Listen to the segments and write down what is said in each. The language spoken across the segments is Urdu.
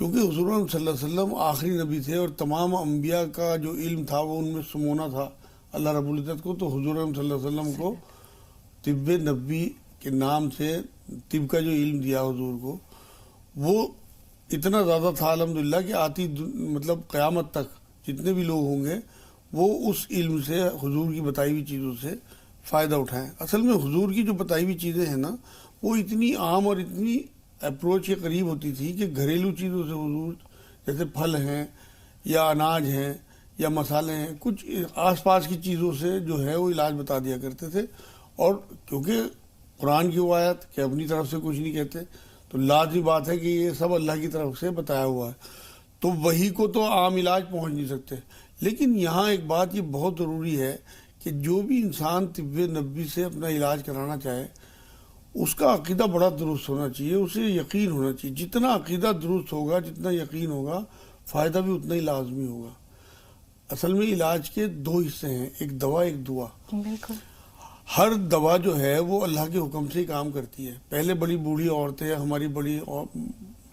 کیونکہ حضور صلی اللہ علیہ وسلم آخری نبی تھے اور تمام انبیاء کا جو علم تھا وہ ان میں سمونا تھا اللہ رب العزت کو. تو حضور صلی اللہ علیہ وسلم کو طب نبی کے نام سے طب کا جو علم دیا حضور کو وہ اتنا زیادہ تھا الحمدللہ کہ آتی مطلب قیامت تک جتنے بھی لوگ ہوں گے وہ اس علم سے حضور کی بتائی ہوئی چیزوں سے فائدہ اٹھائیں. اصل میں حضور کی جو بتائی ہوئی چیزیں ہیں نا وہ اتنی عام اور اتنی اپروچ کے قریب ہوتی تھی کہ گھریلو چیزوں سے حضور جیسے پھل ہیں یا اناج ہیں یا مسالے ہیں کچھ آس پاس کی چیزوں سے جو ہے وہ علاج بتا دیا کرتے تھے. اور کیونکہ قرآن کی وہ آیت کہ اپنی طرف سے کچھ نہیں کہتے تو لازمی بات ہے کہ یہ سب اللہ کی طرف سے بتایا ہوا ہے تو وہی کو تو عام علاج پہنچ نہیں سکتے. لیکن یہاں ایک بات یہ بہت ضروری ہے کہ جو بھی انسان طب نبوی سے اپنا علاج کرانا چاہے اس کا عقیدہ بڑا درست ہونا چاہیے, اسے یقین ہونا چاہیے. جتنا عقیدہ درست ہوگا جتنا یقین ہوگا فائدہ بھی اتنا ہی لازمی ہوگا. اصل میں علاج کے دو حصے ہیں, ایک دوا ایک دعا. بالکل. ہر دوا جو ہے وہ اللہ کے حکم سے ہی کام کرتی ہے. پہلے بڑی بوڑھی عورتیں ہماری بڑی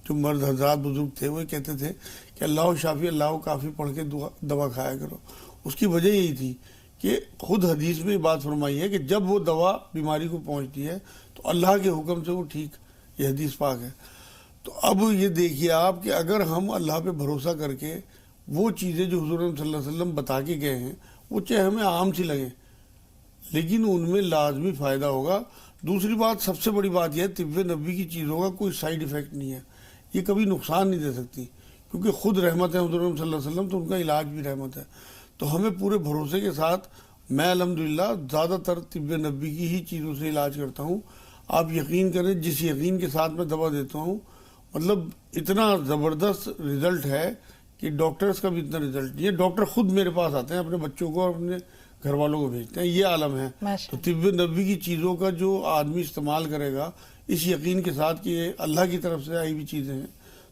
جو مرد حضرات بزرگ تھے وہ کہتے تھے کہ اللہ شافی اللہ کافی پڑھ کے دوا کھایا کرو. اس کی وجہ یہی تھی کہ خود حدیث میں یہ بات فرمائی ہے کہ جب وہ دوا بیماری کو پہنچتی ہے تو اللہ کے حکم سے وہ ٹھیک, یہ حدیث پاک ہے. تو اب یہ دیکھیے آپ کہ اگر ہم اللہ پہ بھروسہ کر کے وہ چیزیں جو حضور صلی اللہ علیہ وسلم بتا کے گئے ہیں وہ چاہے ہمیں عام سی لگیں لیکن ان میں لازمی فائدہ ہوگا. دوسری بات سب سے بڑی بات یہ ہے طب نبوی کی چیزوں کا کوئی سائیڈ ایفیکٹ نہیں ہے, یہ کبھی نقصان نہیں دے سکتی کیونکہ خود رحمت ہے حضور صلی اللہ علیہ وسلم تو ان کا علاج بھی رحمت ہے. تو ہمیں پورے بھروسے کے ساتھ میں الحمدللہ زیادہ تر طب نبوی کی ہی چیزوں سے علاج کرتا ہوں. آپ یقین کریں جس یقین کے ساتھ میں دوا دیتا ہوں مطلب اتنا زبردست رزلٹ ہے کہ ڈاکٹرز کا بھی اتنا رزلٹ نہیں ہے. ڈاکٹر خود میرے پاس آتے ہیں اپنے بچوں کو اور اپنے گھر والوں کو بھیجتے ہیں, یہ عالم ہے. تو طب نبوی کی چیزوں کا جو آدمی استعمال کرے گا اس یقین کے ساتھ کہ یہ اللہ کی طرف سے آئی ہوئی چیزیں ہیں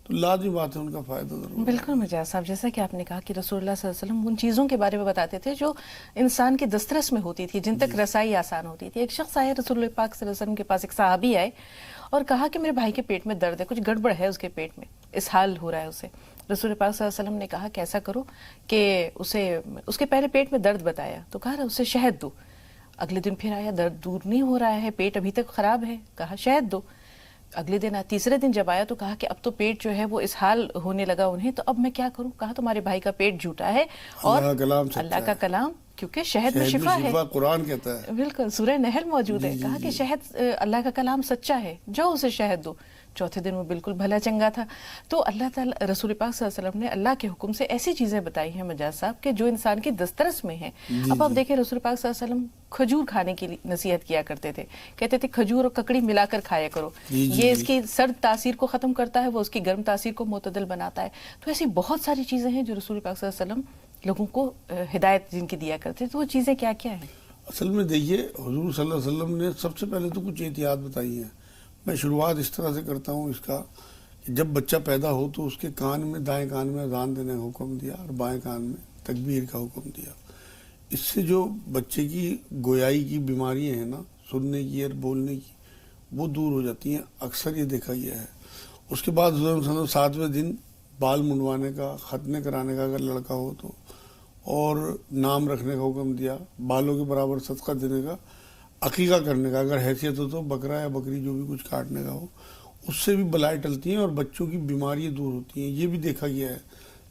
تو لازمی بات ہے ان کا فائدہ ضرور. بالکل مجاز صاحب, جیسا کہ آپ نے کہا کہ رسول اللہ صلی اللہ علیہ وسلم ان چیزوں کے بارے میں بتاتے تھے جو انسان کے دسترس میں ہوتی تھی, جن تک رسائی آسان ہوتی تھی. ایک شخص آئے رسول اللہ پاک صلی اللہ علیہ وسلم کے پاس, ایک صحابی آئے اور کہا کہ میرے بھائی کے پیٹ میں درد ہے, کچھ گڑبڑ ہے اس کے پیٹ میں, اسہال ہو رہا ہے اسے. رسول پاک صلی اللہ علیہ وسلم نے کہا کہ ایسا کرو کہ اس کے پہلے پیٹ میں درد بتایا تو کہا اسے شہد دو. اگلے دن پھر آیا, درد دور نہیں ہو رہا ہے, پیٹ ابھی تک خراب ہے, کہا شہد دو. اگلے دن تیسرے دن جب آیا تو کہا کہ اب تو پیٹ جو ہے وہ اسہال ہونے لگا انہیں, تو اب میں کیا کروں. کہا تمہارے بھائی کا پیٹ جھوٹا ہے اور اللہ کا کلام کیونکہ شہد میں شفا ہے, قرآن کہتا ہے. بالکل سورہ نحل موجود ہے. کہا کہ شہد اللہ کا کلام سچا ہے, جاؤ اسے شہد دو. چوتھے دن وہ بالکل بھلا چنگا تھا. تو اللہ تعالیٰ رسول پاک صلی اللہ علیہ وسلم نے اللہ کے حکم سے ایسی چیزیں بتائی ہیں مجاز صاحب کہ جو انسان کی دسترس میں ہیں. اب آپ دیکھیں رسول پاک صلی اللہ علیہ وسلم کھجور کھانے کی نصیحت کیا کرتے تھے, کہتے تھے کھجور اور ککڑی ملا کر کھایا کرو, یہ اس کی سرد تاثیر کو ختم کرتا ہے, وہ اس کی گرم تاثیر کو معتدل بناتا ہے. تو ایسی بہت ساری چیزیں ہیں جو رسول پاک صلی اللہ علیہ وسلم لوگوں کو ہدایت جن کی دیا کرتے, تو وہ چیزیں کیا کیا ہیں؟ اصل میں دیکھیے حضور صلی اللہ علیہ وسلم نے سب سے پہلے تو کچھ احتیاط بتائی ہیں. میں شروعات اس طرح سے کرتا ہوں اس کا کہ جب بچہ پیدا ہو تو اس کے کان میں, دائیں کان میں اذان دینے کا حکم دیا اور بائیں کان میں تکبیر کا حکم دیا. اس سے جو بچے کی گویائی کی بیماریاں ہیں نا, سننے کی اور بولنے کی, وہ دور ہو جاتی ہیں. اکثر یہ دیکھا گیا ہے. اس کے بعد حضور صلی اللہ علیہ وسلم 7ویں دن بال منڈوانے کا, ختنے کرانے کا اگر لڑکا ہو تو, اور نام رکھنے کا حکم دیا, بالوں کے برابر صدقہ دینے کا, عقیقہ کرنے کا اگر حیثیت ہو تو بکرا یا بکری جو بھی کچھ کاٹنے کا ہو, اس سے بھی بلائیں ٹلتی ہیں اور بچوں کی بیماریاں دور ہوتی ہیں. یہ بھی دیکھا گیا ہے,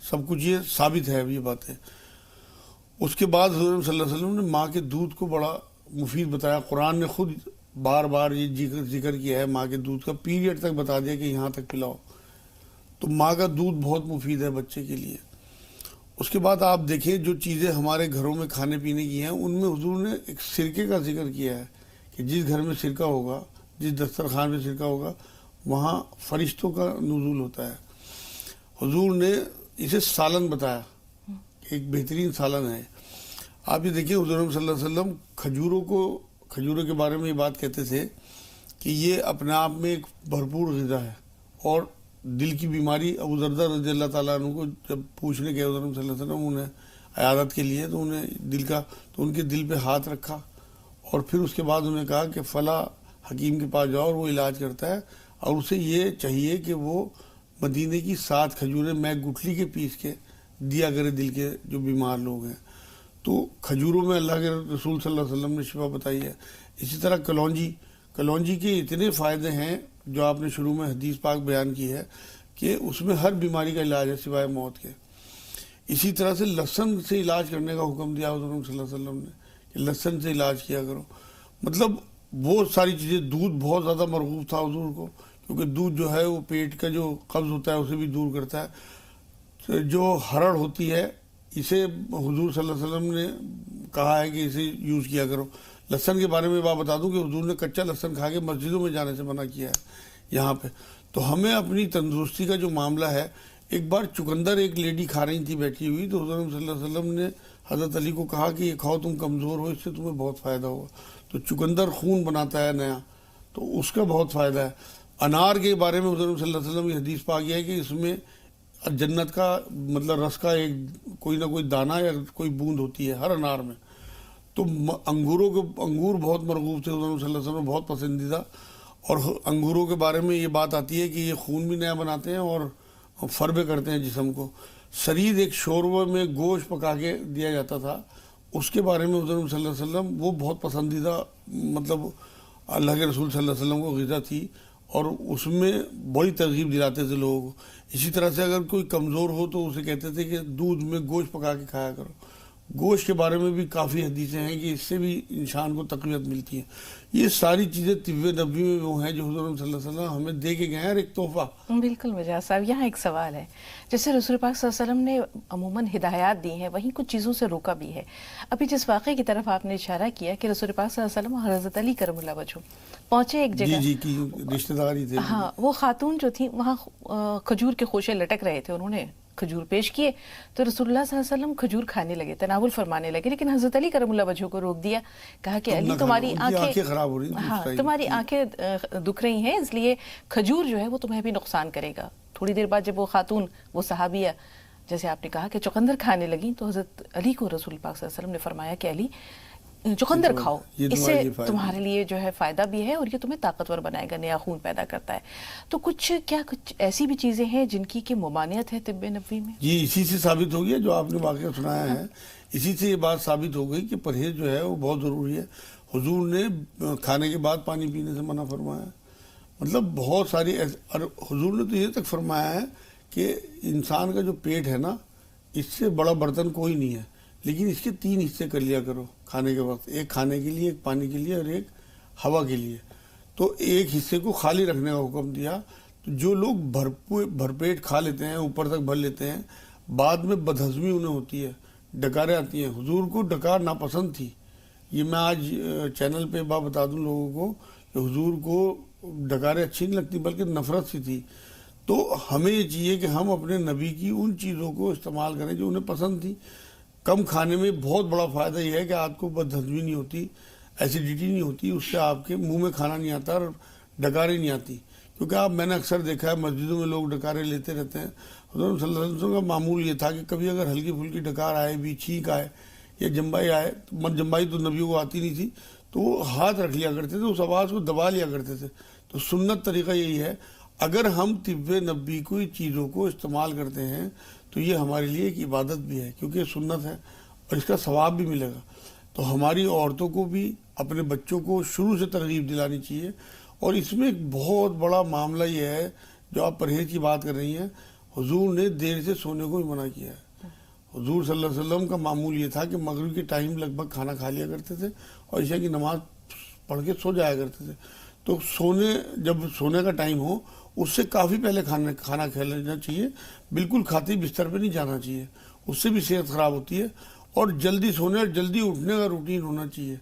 سب کچھ یہ ثابت ہے یہ باتیں. اس کے بعد حضور صلی اللہ علیہ وسلم نے ماں کے دودھ کو بڑا مفید بتایا. قرآن نے خود بار بار یہ ذکر کیا ہے ماں کے دودھ کا, پیریڈ تک بتا دیا کہ یہاں تک پلاؤ. تو ماں کا دودھ بہت مفید ہے بچے کے لیے. اس کے بعد آپ دیکھیں جو چیزیں ہمارے گھروں میں کھانے پینے کی ہیں ان میں حضور نے ایک سرکے کا ذکر کیا ہے کہ جس گھر میں سرکہ ہوگا, جس دسترخوان میں سرکہ ہوگا, وہاں فرشتوں کا نزول ہوتا ہے. حضور نے اسے سالن بتایا, ایک بہترین سالن ہے. آپ یہ دیکھیں حضور صلی اللہ علیہ وسلم کھجوروں کے بارے میں یہ بات کہتے تھے کہ یہ اپنے آپ میں ایک بھرپور غذا ہے. اور دل کی بیماری ابو دردہ رضی اللہ تعالیٰ عنہ کو جب پوچھنے گئے حضور صلی اللہ علیہ وسلم انہیں عیادت کے لیے, تو انہیں ان کے دل پہ ہاتھ رکھا اور پھر اس کے بعد انہیں کہا کہ فلاں حکیم کے پاس جاؤ اور وہ علاج کرتا ہے, اور اسے یہ چاہیے کہ وہ مدینے کی 7 کھجوریں میں گٹھلی کے پیس کے دیا کرے دل کے جو بیمار لوگ ہیں. تو کھجوروں میں اللہ کے رسول صلی اللہ علیہ وسلم نے شفا بتائی ہے. اسی طرح کلونجی کے اتنے فائدے ہیں جو آپ نے شروع میں حدیث پاک بیان کی ہے کہ اس میں ہر بیماری کا علاج ہے سوائے موت کے. اسی طرح سے لہسن سے علاج کرنے کا حکم دیا حضور صلی اللہ علیہ وسلم نے کہ لہسن سے علاج کیا کرو. مطلب وہ ساری چیزیں. دودھ بہت زیادہ مرغوب تھا حضور کو کیونکہ دودھ جو ہے وہ پیٹ کا جو قبض ہوتا ہے اسے بھی دور کرتا ہے. جو ہرڑ ہوتی ہے اسے حضور صلی اللہ علیہ وسلم نے کہا ہے کہ اسے یوز کیا کرو. لہسن کے بارے میں بات بتا دوں کہ حضور نے کچا لہسن کھا کے مسجدوں میں جانے سے منع کیا ہے یہاں پہ. تو ہمیں اپنی تندرستی کا جو معاملہ ہے, ایک بار چقندر ایک لیڈی کھا رہی تھی بیٹھی ہوئی, تو حضور صلی اللہ علیہ وسلم نے حضرت علی کو کہا کہ یہ کھاؤ, تم کمزور ہو, اس سے تمہیں بہت فائدہ ہوگا. تو چقندر خون بناتا ہے نیا, تو اس کا بہت فائدہ ہے. انار کے بارے میں حضور صلی اللہ علیہ وسلم کی حدیث پاک ہے کہ اس میں جنت کا مطلب رس کا ایک کوئی نہ کوئی دانہ یا کوئی بوند ہوتی ہے ہر انار میں. تو انگور بہت مرغوب تھے حضور صلی اللہ علیہ وسلم, بہت پسندیدہ. اور انگوروں کے بارے میں یہ بات آتی ہے کہ یہ خون بھی نیا بناتے ہیں اور فربے کرتے ہیں جسم کو. سرید ایک شوربے میں گوشت پکا کے دیا جاتا تھا, اس کے بارے میں حضور صلی اللہ علیہ وسلم وہ بہت پسندیدہ مطلب اللہ کے رسول صلی اللہ علیہ وسلم کو غذا تھی اور اس میں بڑی ترغیب دلاتے تھے لوگوں کو. اسی طرح سے اگر کوئی کمزور ہو تو اسے کہتے تھے کہ دودھ میں گوشت پکا کے کھایا کرو. گوشت کے بارے میں بھی کافی حدیثیں ہیں کہ اس سے بھی انسان کو تقویت ملتی ہے. یہ ساری چیزیں طب نبوی میں وہ ہیں جو حضور صلی اللہ علیہ وسلم ہمیں دے کے گئے ہیں, اور ایک تحفہ. بالکل مجاز صاحب, یہاں ایک سوال ہے. جیسے رسول پاک صلی اللہ علیہ وسلم نے عموماً ہدایات دی ہیں, وہیں کچھ چیزوں سے روکا بھی ہے. ابھی جس واقعے کی طرف آپ نے اشارہ کیا کہ رسول پاک صلی اللہ علیہ وسلم اور حضرت علی کرم اللہ وجہہ پہنچے ایک جگہ, جی کی رشتہ داری تھے. ہاں, وہ خاتون جو تھی وہاں کھجور کے خوشے لٹک رہے تھے, انہوں نے کھجور پیش کیے تو رسول اللہ صلی اللہ علیہ وسلم کھجور کھانے لگے, تناول فرمانے لگے, لیکن حضرت علی کرم اللہ وجہہ کو روک دیا. کہا کہ علی تمہاری آنکھیں خراب ہو رہی ہیں, ہاں تمہاری آنکھیں دکھ رہی ہیں, اس لیے کھجور جو ہے وہ تمہیں بھی نقصان کرے گا. تھوڑی دیر بعد جب وہ خاتون, وہ صحابیہ جیسے آپ نے کہا کہ چقندر کھانے لگیں, تو حضرت علی کو رسول پاک صلی اللہ علیہ وسلم نے فرمایا کہ علی چقندر کھاؤ, اس سے تمہارے لیے جو ہے فائدہ بھی ہے اور یہ تمہیں طاقتور بنائے گا, نیا خون پیدا کرتا ہے. تو کچھ ایسی بھی چیزیں ہیں جن کی کہ ممانعت ہے طب نبوی میں؟ جی اسی سے ثابت ہو گیا جو آپ نے واقعہ سنایا ہے, اسی سے یہ بات ثابت ہو گئی کہ پرہیز جو ہے وہ بہت ضروری ہے. حضور نے کھانے کے بعد پانی پینے سے منع فرمایا. مطلب بہت ساری, اور حضور نے تو یہ تک فرمایا ہے کہ انسان کا جو پیٹ ہے نا, اس سے بڑا برتن کوئی نہیں ہے, لیکن اس کے 3 حصے کر لیا کرو کھانے کے وقت, ایک کھانے کے لیے, ایک پانی کے لیے اور ایک ہوا کے لیے. تو ایک حصے کو خالی رکھنے کا حکم دیا. تو جو لوگ بھرپیٹ کھا لیتے ہیں, اوپر تک بھر لیتے ہیں, بعد میں بدہضمی انہیں ہوتی ہے, ڈکاریں آتی ہیں. حضور کو ڈکار ناپسند تھی. یہ میں آج چینل پہ بات بتا دوں لوگوں کو کہ حضور کو ڈکاریں اچھی نہیں لگتی بلکہ نفرت سی تھی. تو ہمیں یہ چاہیے کہ ہم اپنے نبی کی ان چیزوں کو استعمال کریں جو انہیں پسند تھی. کم کھانے میں بہت بڑا فائدہ یہ ہے کہ آپ کو بدہضمی نہیں ہوتی, ایسیڈیٹی نہیں ہوتی, اس سے آپ کے منہ میں کھانا نہیں آتا اور ڈکاریں نہیں آتی. کیونکہ میں نے اکثر دیکھا ہے مسجدوں میں لوگ ڈکاریں لیتے رہتے ہیں. حضور صلی اللہ علیہ وسلم کا معمول یہ تھا کہ کبھی اگر ہلکی پھلکی ڈکار آئے بھی, چھینک آئے یا جمبائی آئے, جمبائی تو نبیوں کو آتی نہیں تھی, تو وہ ہاتھ رکھ لیا کرتے تھے, اس آواز کو دبا لیا کرتے تھے. تو سنت طریقہ یہی ہے, اگر ہم طب نبوی کوئی چیزوں کو استعمال کرتے ہیں تو یہ ہمارے لیے ایک عبادت بھی ہے, کیونکہ یہ سنت ہے اور اس کا ثواب بھی ملے گا. تو ہماری عورتوں کو بھی اپنے بچوں کو شروع سے ترغیب دلانی چاہیے. اور اس میں ایک بہت بڑا معاملہ یہ ہے جو آپ پرہیز کی بات کر رہی ہیں, حضور نے دیر سے سونے کو بھی منع کیا ہے. حضور صلی اللہ علیہ وسلم کا معمول یہ تھا کہ مغرب کے ٹائم لگ بھگ کھانا کھا لیا کرتے تھے اور عشاء کی نماز پڑھ کے سو جایا کرتے تھے. تو جب سونے کا ٹائم ہو اس سے کافی پہلے کھانا کھا لینا چاہیے. بالکل کھاتے بستر پہ نہیں جانا چاہیے, اس سے بھی صحت خراب ہوتی ہے. اور جلدی سونے اور جلدی اٹھنے کا روٹین ہونا چاہیے,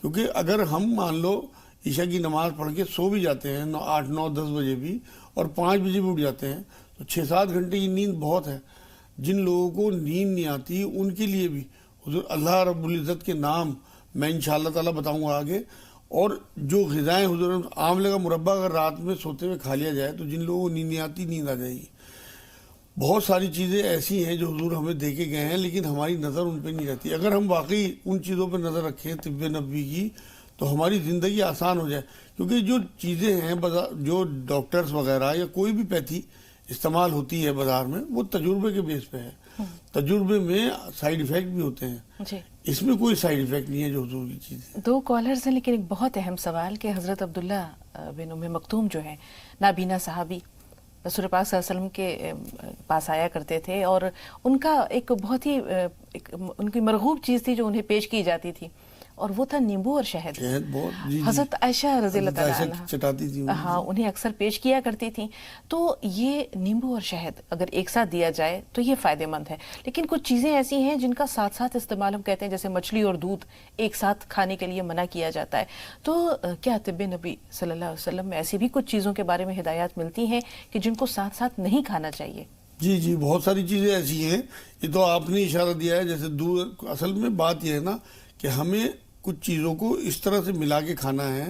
کیونکہ اگر ہم مان لو عشاء کی نماز پڑھ کے سو بھی جاتے ہیں 8, 9, 10 بجے بھی اور 5 بجے بھی اٹھ جاتے ہیں, تو 6-7 گھنٹے کی نیند بہت ہے. جن لوگوں کو نیند نہیں آتی ان کے لیے بھی حضور اللہ رب العزت کے نام میں انشاءاللہ تعالیٰ بتاؤں گا آگے. اور جو غذائیں حضور, آملے کا مربع اگر رات میں سوتے ہوئے کھا لیا جائے تو جن لوگوں کو نیند نہیں آتی نیند آ جائے گی. بہت ساری چیزیں ایسی ہیں جو حضور ہمیں دے کے گئے ہیں لیکن ہماری نظر ان پہ نہیں رہتی. اگر ہم واقعی ان چیزوں پہ نظر رکھیں طب نبوی کی تو ہماری زندگی آسان ہو جائے. کیونکہ جو چیزیں ہیں جو ڈاکٹرز وغیرہ یا کوئی بھی پیتھی استعمال ہوتی ہے بازار میں وہ تجربے کے بیس پہ ہے. تجربے میں سائیڈ ایفیکٹ بھی ہوتے ہیں, جی اس میں کوئی سائیڈ ایفیکٹ نہیں ہے جو حضور کی چیز ہے. 2 کالرز ہیں, لیکن ایک بہت اہم سوال کہ حضرت عبداللہ بن ام مکتوم جو ہیں نابینا صحابی رسول پاک صلی اللہ علیہ وسلم کے پاس آیا کرتے تھے, اور ان کا ایک بہت ہی ان کی مرغوب چیز تھی جو انہیں پیش کی جاتی تھی, اور وہ تھا نیمبو اور شہد. بہت جی حضرت عائشہ رضی اللہ تعالیٰ عنہا چٹاتی تھی, ہاں انہیں اکثر پیش کیا کرتی تھیں. تو یہ نیمبو اور شہد اگر ایک ساتھ دیا جائے تو یہ فائدہ مند ہے, لیکن کچھ چیزیں ایسی ہیں جن کا ساتھ ساتھ استعمال ہم کہتے ہیں, جیسے مچھلی اور دودھ ایک ساتھ کھانے کے لیے منع کیا جاتا ہے. تو کیا طب نبی صلی اللہ علیہ وسلم میں ایسی بھی کچھ چیزوں کے بارے میں ہدایات ملتی ہیں کہ جن کو ساتھ ساتھ نہیں کھانا چاہیے؟ جی جی بہت ساری چیزیں ایسی ہیں. یہ تو آپ نے اشارہ دیا ہے, جیسے دودھ, اصل میں بات یہ ہے نا کہ ہمیں کچھ چیزوں کو اس طرح سے ملا کے کھانا ہے,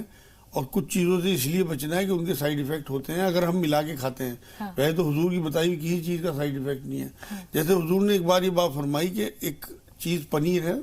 اور کچھ چیزوں سے اس لیے بچنا ہے کہ ان کے سائیڈ ایفیکٹ ہوتے ہیں اگر ہم ملا کے کھاتے ہیں. ویسے تو حضور کی بتائی ہوئی کسی چیز کا سائیڈ ایفیکٹ نہیں ہے. جیسے حضور نے ایک بار یہ بات فرمائی کہ ایک چیز پنیر ہے,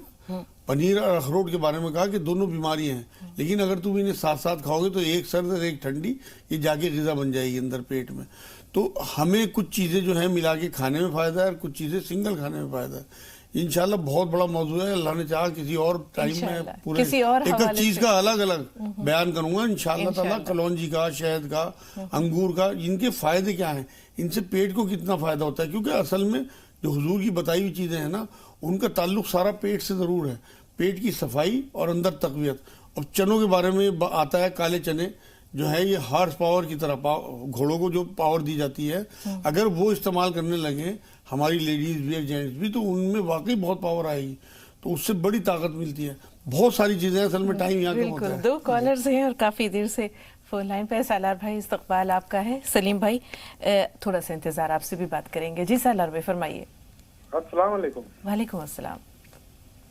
پنیر اور اخروٹ کے بارے میں کہا کہ دونوں بیماری ہیں, لیکن اگر تم انہیں ساتھ ساتھ کھاؤ گے تو ایک سرد اور ایک ٹھنڈی, یہ جا کے غذا بن جائے گی اندر پیٹ میں. تو ہمیں کچھ چیزیں جو ہیں ملا کے کھانے میں فائدہ ہے, اور کچھ چیزیں سنگل کھانے میں فائدہ ہے. انشاءاللہ بہت بڑا موضوع ہے, اللہ نے چاہا کسی اور ٹائم میں پورے ایک ایک چیز کا الگ الگ بیان کروں گا انشاءاللہ تعالیٰ. کلونجی کا, شہد کا, انگور کا, ان کے فائدے کیا ہیں, ان سے پیٹ کو کتنا فائدہ ہوتا ہے, کیونکہ اصل میں جو حضور کی بتائی ہوئی چیزیں ہیں نا ان کا تعلق سارا پیٹ سے ضرور ہے, پیٹ کی صفائی اور اندر تقویت. اب چنوں کے بارے میں آتا ہے, کالے چنے جو ہے یہ ہارس پاور کی طرح, گھوڑوں کو جو پاور دی جاتی ہے, اگر وہ استعمال کرنے لگیں ہماری لیڈیز بھی اور جینٹس بھی, تو ان میں واقعی بہت پاور آئے گی, تو اس سے بڑی طاقت ملتی ہے. بہت ساری چیزیں اصل میں ٹائم یہاں کم ہوتا ہے. 2 کالرز ہیں اور کافی دیر سے فون لائن پہ. سالار بھائی استقبال آپ کا ہے. سلیم بھائی تھوڑا سا انتظار, آپ سے بھی بات کریں گے. جی سالار بھائی فرمائیے. السلام علیکم. وعلیکم السلام.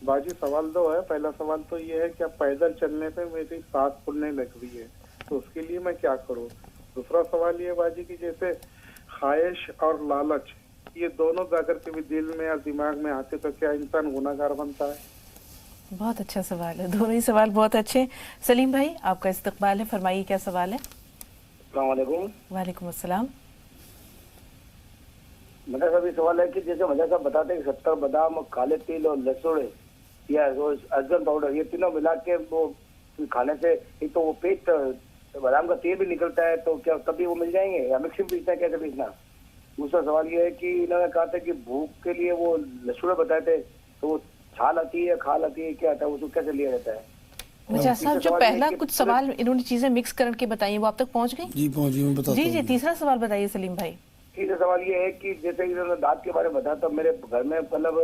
باجی سوال 2 ہے. پہلا سوال تو یہ ہے کہ پیدل چلنے پہ میری سانس پھولنے لگ رہی ہے, تو اس کے لیے میں کیا کروں. دوسرا سوال یہ باجی کہ جیسے خواہش اور لالچ یہ دونوں جا کر کے بھی دل میں اور دماغ میں آتے تو کیا انسان گناہ گار بنتا ہے؟ بہت اچھا سوال ہے, دونوں ہی سوال بہت اچھے. سلیم بھائی آپ کا استقبال ہے, فرمائیے کیا سوال ہے. السلام علیکم. وعلیکم السلام. میرا سب یہ سوال ہے کہ جیسے مجھے صاحب بتاتے ہیں کہ 70 بادام اور کالے تل اور لہسن یا ارجن پاؤڈر یہ تینوں ملا کے وہ کھانے سے ایک تو وہ پیٹ بادام کا تیل بھی نکلتا ہے, تو کیا تب بھی وہ مل جائیں گے یا مکسنگ پیسنا ہے, کیسے پیسنا؟ دوسرا سوال یہ ہے کہ انہوں نے کہا تھا کہ بھوک کے لیے وہ لہسن بتائے تھے, تو وہ چھال آتی ہے یا کھال آتی ہے, کیا آتا ہے, اس کو کیسے لیا جاتا ہے؟ مجھے صاحب جو پہلا کچھ سوال انہوں نے چیزیں مکس کر کے بتائی وہ آپ تک پہنچ گئی؟ جی پہنچی, میں بتاتا ہوں. جی تیسرا سوال بتائیے سلیم بھائی. تیسرا سوال یہ ہے کہ جیسے انہوں نے دانت کے بارے میں بتایا, تو میرے گھر میں مطلب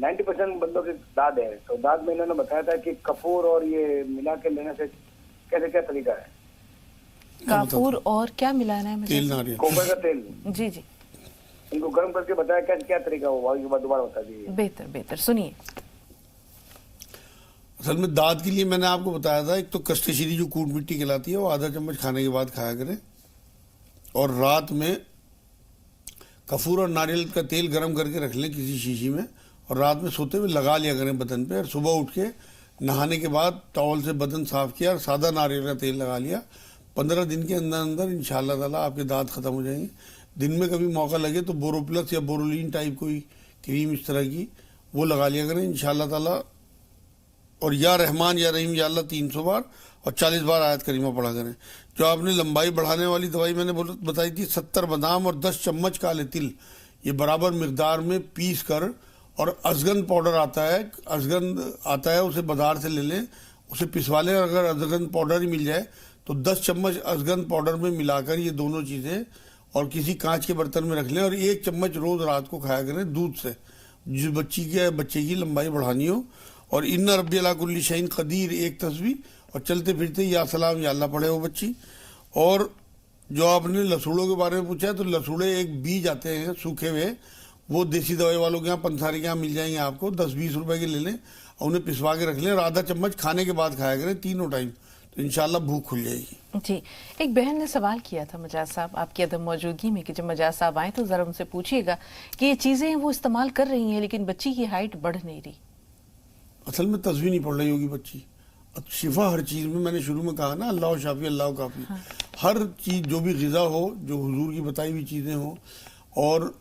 90% بندوں کے دانت ہے, تو دانت میں انہوں نے بتایا تھا کہ کپور اور یہ ملا کے لینے سے کیسے کیا طریقہ ہے؟ کافور اور کیا ملانا ہے؟ تیل ناریل, کوپر کا تیل. جی جی ان کو گرم کر کے بتایا کیسے کیا طریقہ ہوا, اس کے بعد دوبارہ بتا دیجیے. بہتر سنیے. اصل میں دانت کے لیے میں نے آپ کو بتایا تھا, ایک تو کشتے شیری جو کوٹ مٹی کہلاتی ہے وہ آدھا چمچ کھانے کے بعد کھایا کریں, اور رات میں کفور اور ناریل کا تیل گرم کر کے رکھ لیں کسی شیشی میں, اور رات میں سوتے ہوئے لگا لیا کریں بدن پہ, اور صبح اٹھ کے نہانے کے بعد ٹاول سے بدن صاف کیا اور سادہ ناریل کا تیل لگا لیا. 15 دن کے اندر اندر انشاءاللہ تعالیٰ آپ کے دانت ختم ہو جائیں گے. دن میں کبھی موقع لگے تو بورو پلس یا بورولین ٹائپ کوئی کریم اس طرح کی وہ لگا لیا کریں انشاءاللہ تعالیٰ, اور یا رحمان یا رحیم یا اللہ 300 بار اور 40 بار آیت کریمہ پڑھا کریں. جو آپ نے لمبائی بڑھانے والی دوائی میں نے بتائی تھی 70 بادام اور 10 چمچ کالے تل, یہ برابر مقدار میں پیس کر, اور ازگند پاؤڈر آتا ہے, ازگند آتا ہے اسے بازار سے لے لیں, اسے پسوا لیں, اگر ازگند پاؤڈر ہی مل جائے تو 10 چمچ ازگند پاؤڈر میں ملا کر یہ دونوں چیزیں اور کسی کانچ کے برتن میں رکھ لیں, اور 1 چمچ روز رات کو کھایا کریں دودھ سے, جس بچے کی لمبائی بڑھانی ہو. اور ان ربی اللہ کل شیء قدیر ایک تسبیح, اور چلتے پھرتے یا سلام یا اللہ پڑھے وہ بچی. اور جو آپ نے لسوڑوں کے بارے میں پوچھا ہے, تو لسوڑے ایک بیج آتے ہیں سوکھے ہوئے, وہ دیسی دوائی والوں کے یہاں پنساری کے یہاں مل جائیں گے آپ کو, 10-20 روپے کے لے لیں اور انہیں پسوا کے رکھ لیں, اور آدھا چمچ کھانے کے بعد کھایا کریں تینوں ٹائم, تو انشاءاللہ بھوک کھل جائے گی. جی ایک بہن نے سوال کیا تھا مجاز صاحب آپ کی عدم موجودگی میں کہ جب مجاز صاحب آئیں تو ذرا ان سے پوچھیے گا کہ یہ چیزیں وہ استعمال کر رہی ہیں لیکن بچی کی ہائٹ بڑھ نہیں رہی. اصل میں تصویر نہیں پڑھ رہی ہوگی بچی, شفا ہر چیز میں نے شروع میں کہا نا اللہ شافی اللہ کافی, ہر چیز جو بھی غذا ہو، جو حضور کی بتائی ہوئی چیزیں ہوں، اور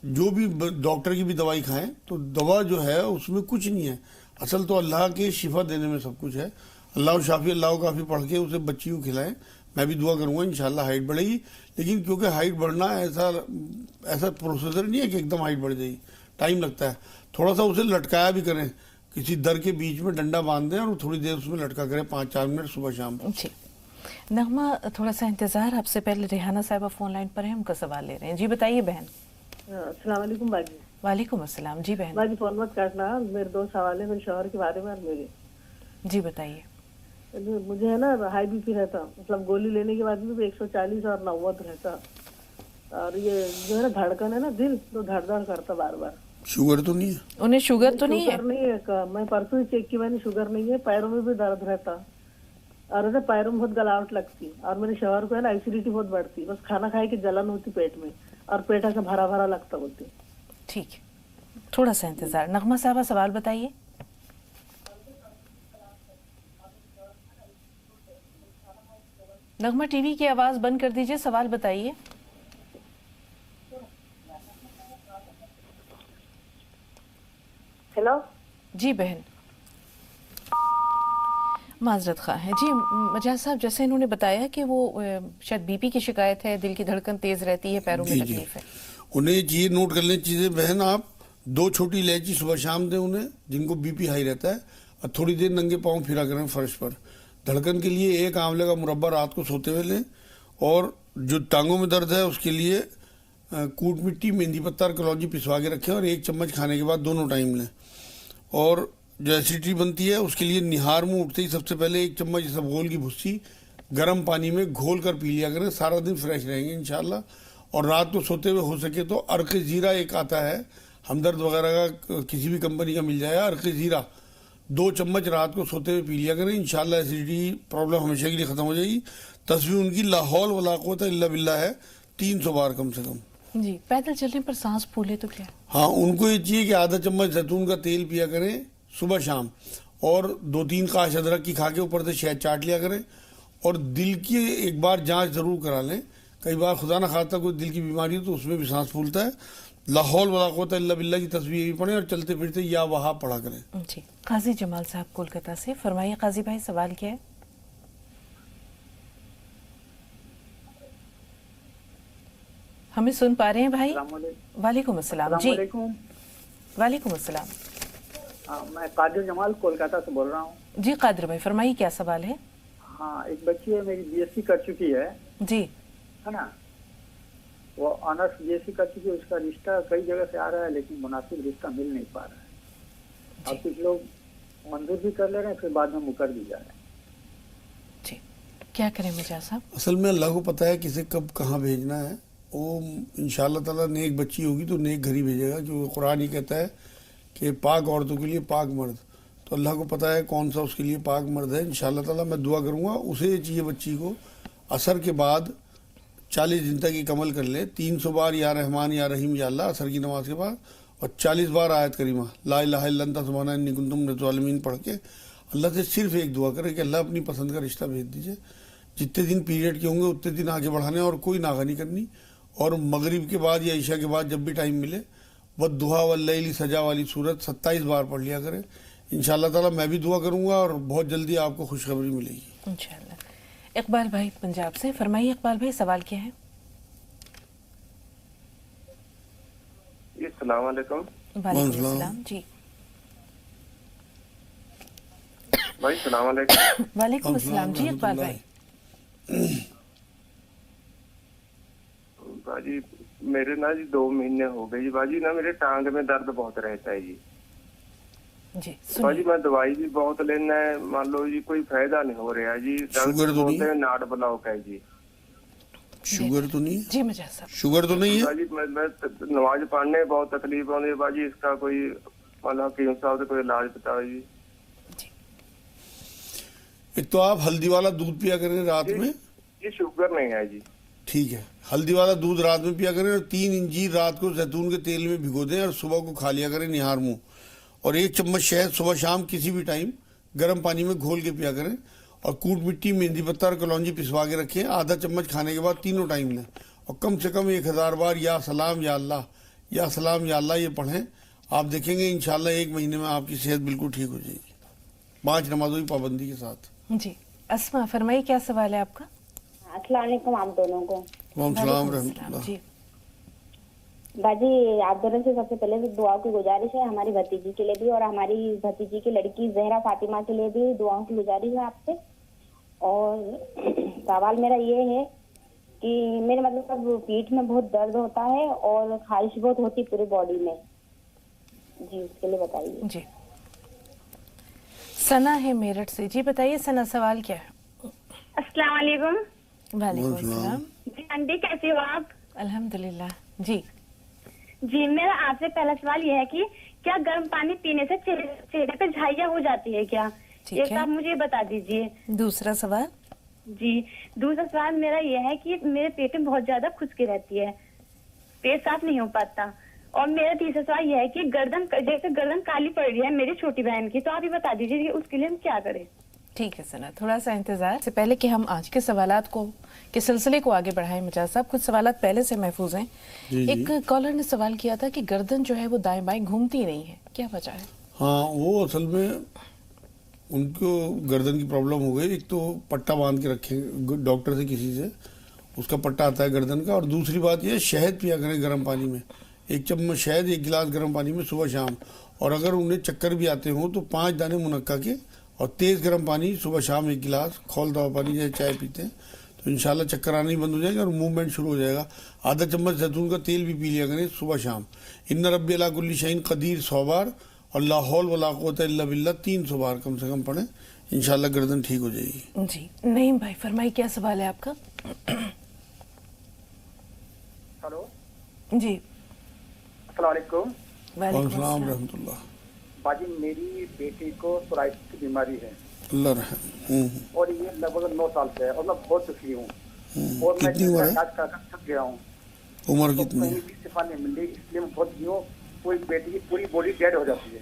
جو بھی ڈاکٹر کی بھی دوائی کھائیں، تو دوا جو ہے اس میں کچھ نہیں ہے، اصل تو اللہ کے شفا دینے میں سب کچھ ہے. اللہ شافی اللہ کافی پڑھ کے اسے بچی کو کھلائیں. میں بھی دعا کروں گا انشاءاللہ ہائٹ بڑھے گی، لیکن کیونکہ ہائٹ بڑھنا ایسا پروسیسر نہیں ہے کہ ایک دم ہائٹ بڑھ جائے گی، ٹائم لگتا ہے. تھوڑا سا اسے لٹکایا بھی کریں، کسی در کے بیچ میں ڈنڈا باندھ دیں اور تھوڑی دیر اس میں لٹکا کریں 5-4 منٹ صبح شام. جی نغمہ، تھوڑا سا انتظار، آپ سے پہلے ریحانہ صاحبہ فون لائن پر ہیں، ان کا سوال لے رہے ہیں. جی بتائیے بہن. السلام علیکم باجی. وعلیکم السلام. جی بہن. باجی فون مت کاٹنا، میرے 2 سوال ہیں میرے شوہر کے بارے میں اور میرے. جی بتائیے. مجھے ہے نا ہائی بی پی رہتا، مطلب گولی لینے کے بعد بھی 140 اور 90 رہتا، اور یہ جو ہے نا دھڑکن ہے نا دل تو دھڑ دھڑ کرتا بار بار. شوگر تو نہیں ہے؟ انہیں شوگر تو نہیں ہے؟ شوگر نہیں ہے، میں پرسوں ہی چیک کی، میں نے شوگر نہیں ہے. پیروں میں بھی درد رہتا اور ہے پیروں میں بہت گلاوٹ لگتی، اور میرے شوہر کو ہے نا ایسیڈیٹی بہت بڑھتی، بس کھانا کھائے کہ جلن ہوتی پیٹ میں اور پیٹ ایسا بھرا بھرا لگتا ہوتی. ٹھیک ہے، تھوڑا سا انتظار. نغمہ صاحبہ سوال بتائیے. نغمہ ٹی وی کی آواز بند کر دیجئے، سوال بتائیے. ہیلو. جی بہن. معذرت خواہ ہیں. جی مجاز صاحب، جیسے انہوں نے بتایا کہ وہ شاید بی پی کی شکایت ہے، دل کی دھڑکن تیز رہتی ہے، پیروں میں تکلیف ہے. انہیں یہ نوٹ کر لیں چیزیں بہن، آپ 2 چھوٹی الائچی صبح شام دیں انہیں جن کو بی پی ہائی رہتا ہے، اور تھوڑی دیر ننگے پاؤں پھرا کریں فرش پر. دھڑکن کے لیے 1 آملے کا مربع رات کو سوتے ہوئے لیں، اور جو ٹانگوں میں درد ہے اس کے لیے کوٹ مٹی، مہندی پتہ اور کلونجی پسوا کے رکھیں، اور 1 چمچ کھانے کے بعد دونوں ٹائم لیں. اور جو ایسیڈیٹی بنتی ہے اس کے لیے نہار منہ اٹھتے ہی سب سے پہلے 1 چمچ اسبغول کی بھسی گرم پانی میں گھول کر پی لیا کریں، سارا دن فریش رہیں گے انشاءاللہ. اور رات کو سوتے ہوئے ہو سکے تو عرق زیرہ ایک آتا ہے، ہمدرد وغیرہ کا کسی بھی کمپنی کا مل جائے گا، عرق زیرہ 2 چمچ رات کو سوتے ہوئے پی لیا کریں. انشاءاللہ ایسیڈیٹی پرابلم ہمیشہ کے لیے ختم ہو جائے گی. تصویر ان کی لا حول ولا قوت الا باللہ ہے 300 بار کم سے کم. جی پیدل چلنے پر سانس پھولے تو کیا؟ ہاں، ان کو یہ چاہیے کہ آدھا چمچ زیتون کا تیل پیا کریں صبح شام، اور 2-3 قاش ادرک کی کھا کے اوپر سے شہد چاٹ لیا کریں. اور دل کی ایک بار جانچ ضرور کرا لیں، کئی بار خدا نہ خواستہ کوئی دل کی بیماری ہو تو اس میں بھی سانس پھولتا ہے. لا حول ولا قوت الا باللہ کی تصویر بھی پڑھیں، اور چلتے پھرتے یا وہاں پڑھا کریں. جی قاضی جمال صاحب کولکتہ سے. فرمائیے قاضی بھائی، سوال کیا ہے؟ ہمیں سن پا رہے ہیں بھائی؟ وعلیکم السلام. جی وعلیکم السلام. میں قادر جمال کولکاتہ سے بول رہا ہوں. جی قادر بھائی فرمائیے کیا سوال ہے؟ ہاں، ایک بچی ہے میری BSc کر چکی ہے. جی. ہے نا، وہ آنرس BSc کر چکی ہے، اس کا رشتہ کئی جگہ سے آ رہا ہے لیکن مناسب رشتہ مل نہیں پا رہا ہے. اب کچھ لوگ منظور بھی کر لے رہے ہیں، پھر بعد میں مکر بھی جا رہے ہیں. جی کیا کریں مجاز صاحب؟ اصل میں اللہ کو پتہ ہے کسے کب کہاں بھیجنا ہے. وہ انشاءاللہ تعالیٰ نیک بچی ہوگی تو نیک گھر ہی بھیجے گا، جو قرآن ہی کہتا ہے کہ پاک عورتوں کے لیے پاک مرد. تو اللہ کو پتہ ہے کون سا اس کے لیے پاک مرد ہے. انشاءاللہ تعالیٰ میں دعا کروں گا. اسے یہ چاہیے بچی کو عصر کے بعد 40 دن تک ایک عمل کر لے، 300 بار یا رحمان یا رحیم یا اللہ عصر کی نماز کے بعد، اور 40 بار آیت کریمہ لا الہ الا انت سبحانک انی کنت من الظالمین پڑھ کے اللہ سے صرف ایک دعا کرے کہ اللہ اپنی پسند کا رشتہ بھیج دیجئے. جتنے دن پیریڈ کے ہوں گے اتنے دن آگے بڑھانے، اور کوئی ناغہ نہیں کرنی. اور مغرب کے بعد یا عشاء کے بعد جب بھی ٹائم ملے والضحیٰ واللیل سجا والی صورت 27 بار پڑھ لیا کریں. انشاءاللہ تعالیٰ میں بھی دعا کروں گا، اور بہت جلدی آپ کو خوشخبری ملے گی انشاءاللہ. اقبال بھائی پنجاب سے. فرمائیے اقبال بھائی سوال کیا ہے؟ السلام علیکم. وعلیکم السلام. جی بھائی السلام علیکم. وعلیکم السلام. جی اقبال بھائی. باجی میرے نا جی 2 مہینے ہو گئے جی باجی نا، میرے ٹانگ میں درد بہت رہتا ہے جی. جی باجی میں دوائی بھی بہت لینا ہے، مان لو جی کوئی فائدہ نہیں ہو رہا جی. شوگر تو نہیں ہے؟ ناٹ بلاک ہے جی. شوگر تو نہیں ہے؟ جی مجاز صاحب. شوگر تو نہیں ہے؟ باجی میں نماز پڑھنے میں بہت تکلیف ہوتی ہے باجی. اس کا کوئی مطلب حکیم صاحب سے کوئی علاج بتاؤ جی. ایک تو آپ ہلدی والا دودھ پیا کریں رات میں. یہ شوگر نہیں ہے جی. ٹھیک ہے، ہلدی والا دودھ رات میں پیا کریں، اور 3 انجیر رات کو زیتون کے تیل میں بھگو دیں، اور صبح کو کھا لیا کریں نہار منہ. اور 1 چمچ شہد صبح شام کسی بھی ٹائم گرم پانی میں گھول کے پیا کریں. اور کوٹ مٹی, مہندی پتہ اور کلونجی پسوا کے رکھیں. آدھا چمچ کھانے کے بعد تینوں ٹائم لیں, اور کم سے کم 1000 بار یا سلام یا اللہ, یا سلام یا اللہ یہ پڑھیں. آپ دیکھیں گے انشاءاللہ 1 مہینے میں آپ کی صحت بالکل ٹھیک ہو جائے گی, 5 نمازوں کی پابندی کے ساتھ. جی اسما فرمائیے کیا سوال ہے آپ کا؟ السلام علیکم آپ دونوں کو. وعلیکم السلام وعلیکم رحمۃ اللہ. جی باجی آپ دونوں سے سب سے پہلے بھی دعا کی گزارش ہے, ہماری بھتیجی کے لیے بھی اور ہماری بھتیجی کی لڑکی زہرا فاطمہ کے لیے بھی دعاؤں کی گزارش ہے آپ سے. اور سوال میرا یہ ہے کہ میرے مطلب پیٹھ میں بہت درد ہوتا ہے اور خارش بہت ہوتی پوری باڈی میں. جی اس کے لیے بتائیے. جی ثنا ہے میرٹھ سے. جی بتائیے ثنا سوال کیا ہے؟ السلام علیکم. وعلیکم السلام. جی آنٹی کیسی ہو آپ؟ الحمدللہ. جی جی میرا آپ سے پہلا سوال یہ ہے کہ کیا گرم پانی پینے سے چہرے پہ جھائیاں ہو جاتی ہے کیا؟ ٹھیک یہ ہے. آپ مجھے بتا دیجیے. دوسرا سوال. جی دوسرا سوال میرا یہ ہے کہ میرے پیٹ میں بہت زیادہ خشکی رہتی ہے, پیٹ صاف نہیں ہو پاتا. اور میرا تیسرا سوال یہ ہے کہ گردن کالی پڑ رہی ہے میری چھوٹی بہن کی, تو آپ یہ بتا دیجیے کہ اس کے لیے ہم کیا کریں. ٹھیک ہے ثنا, تھوڑا سا انتظار. سے پہلے کہ ہم آج کے سوالات کو کے سلسلے کو آگے بڑھائیں, مجاز صاحب کچھ سوالات پہلے سے محفوظ ہیں. ایک کالر نے سوال کیا تھا کہ گردن جو ہے وہ دائیں بائیں گھومتی نہیں ہے, کیا وجہ ہے؟ ہاں وہ اصل میں ان کو گردن کی پرابلم ہو گئی. ایک تو پٹا باندھ کے رکھیں ڈاکٹر سے, کسی سے اس کا پٹا آتا ہے گردن کا. اور دوسری بات یہ شہد پیا کریں گرم پانی میں, 1 چمچ شہد 1 گلاس گرم پانی میں صبح شام. اور اگر انہیں چکر بھی آتے ہوں تو 5 دانے منقع کے اور تیز گرم پانی صبح شام 1 گلاس, کھولتا ہوا پانی جیسے چائے پیتے ہیں, تو انشاءاللہ چکر آنا ہی بند ہو جائے گا اور موومنٹ شروع ہو جائے گا. آدھا چمچ زیتون کا تیل بھی پی لیا کریں صبح شام. ان ربی علی کل شیء قدیر 100 بار اور لا حول ولا قوت الا باللہ 300 بار کم سے کم پڑھیں, انشاءاللہ گردن ٹھیک ہو جائے گی. جی نعیم بھائی فرمائیے کیا سوال ہے آپ کا؟ ہلو جی السلام علیکم. وعلیکم السلام رحمۃ اللہ. باجی میری بیٹی کو سورائسس کی بیماری ہے اللہ رحم. اور یہ لگ بھگ 9 سال سے ہے اور میں بہت دکھی ہوں اور میں کتنی عمر ہے؟ علاج کر تھک گیا ہوں. عمر کتنی ہے؟ کہیں بھی شفا نہیں مل رہی, اس لیے میں بہت دکھی ہوں. پوری بیٹی کی پوری باڈی ڈیڈ ہو جاتی ہے.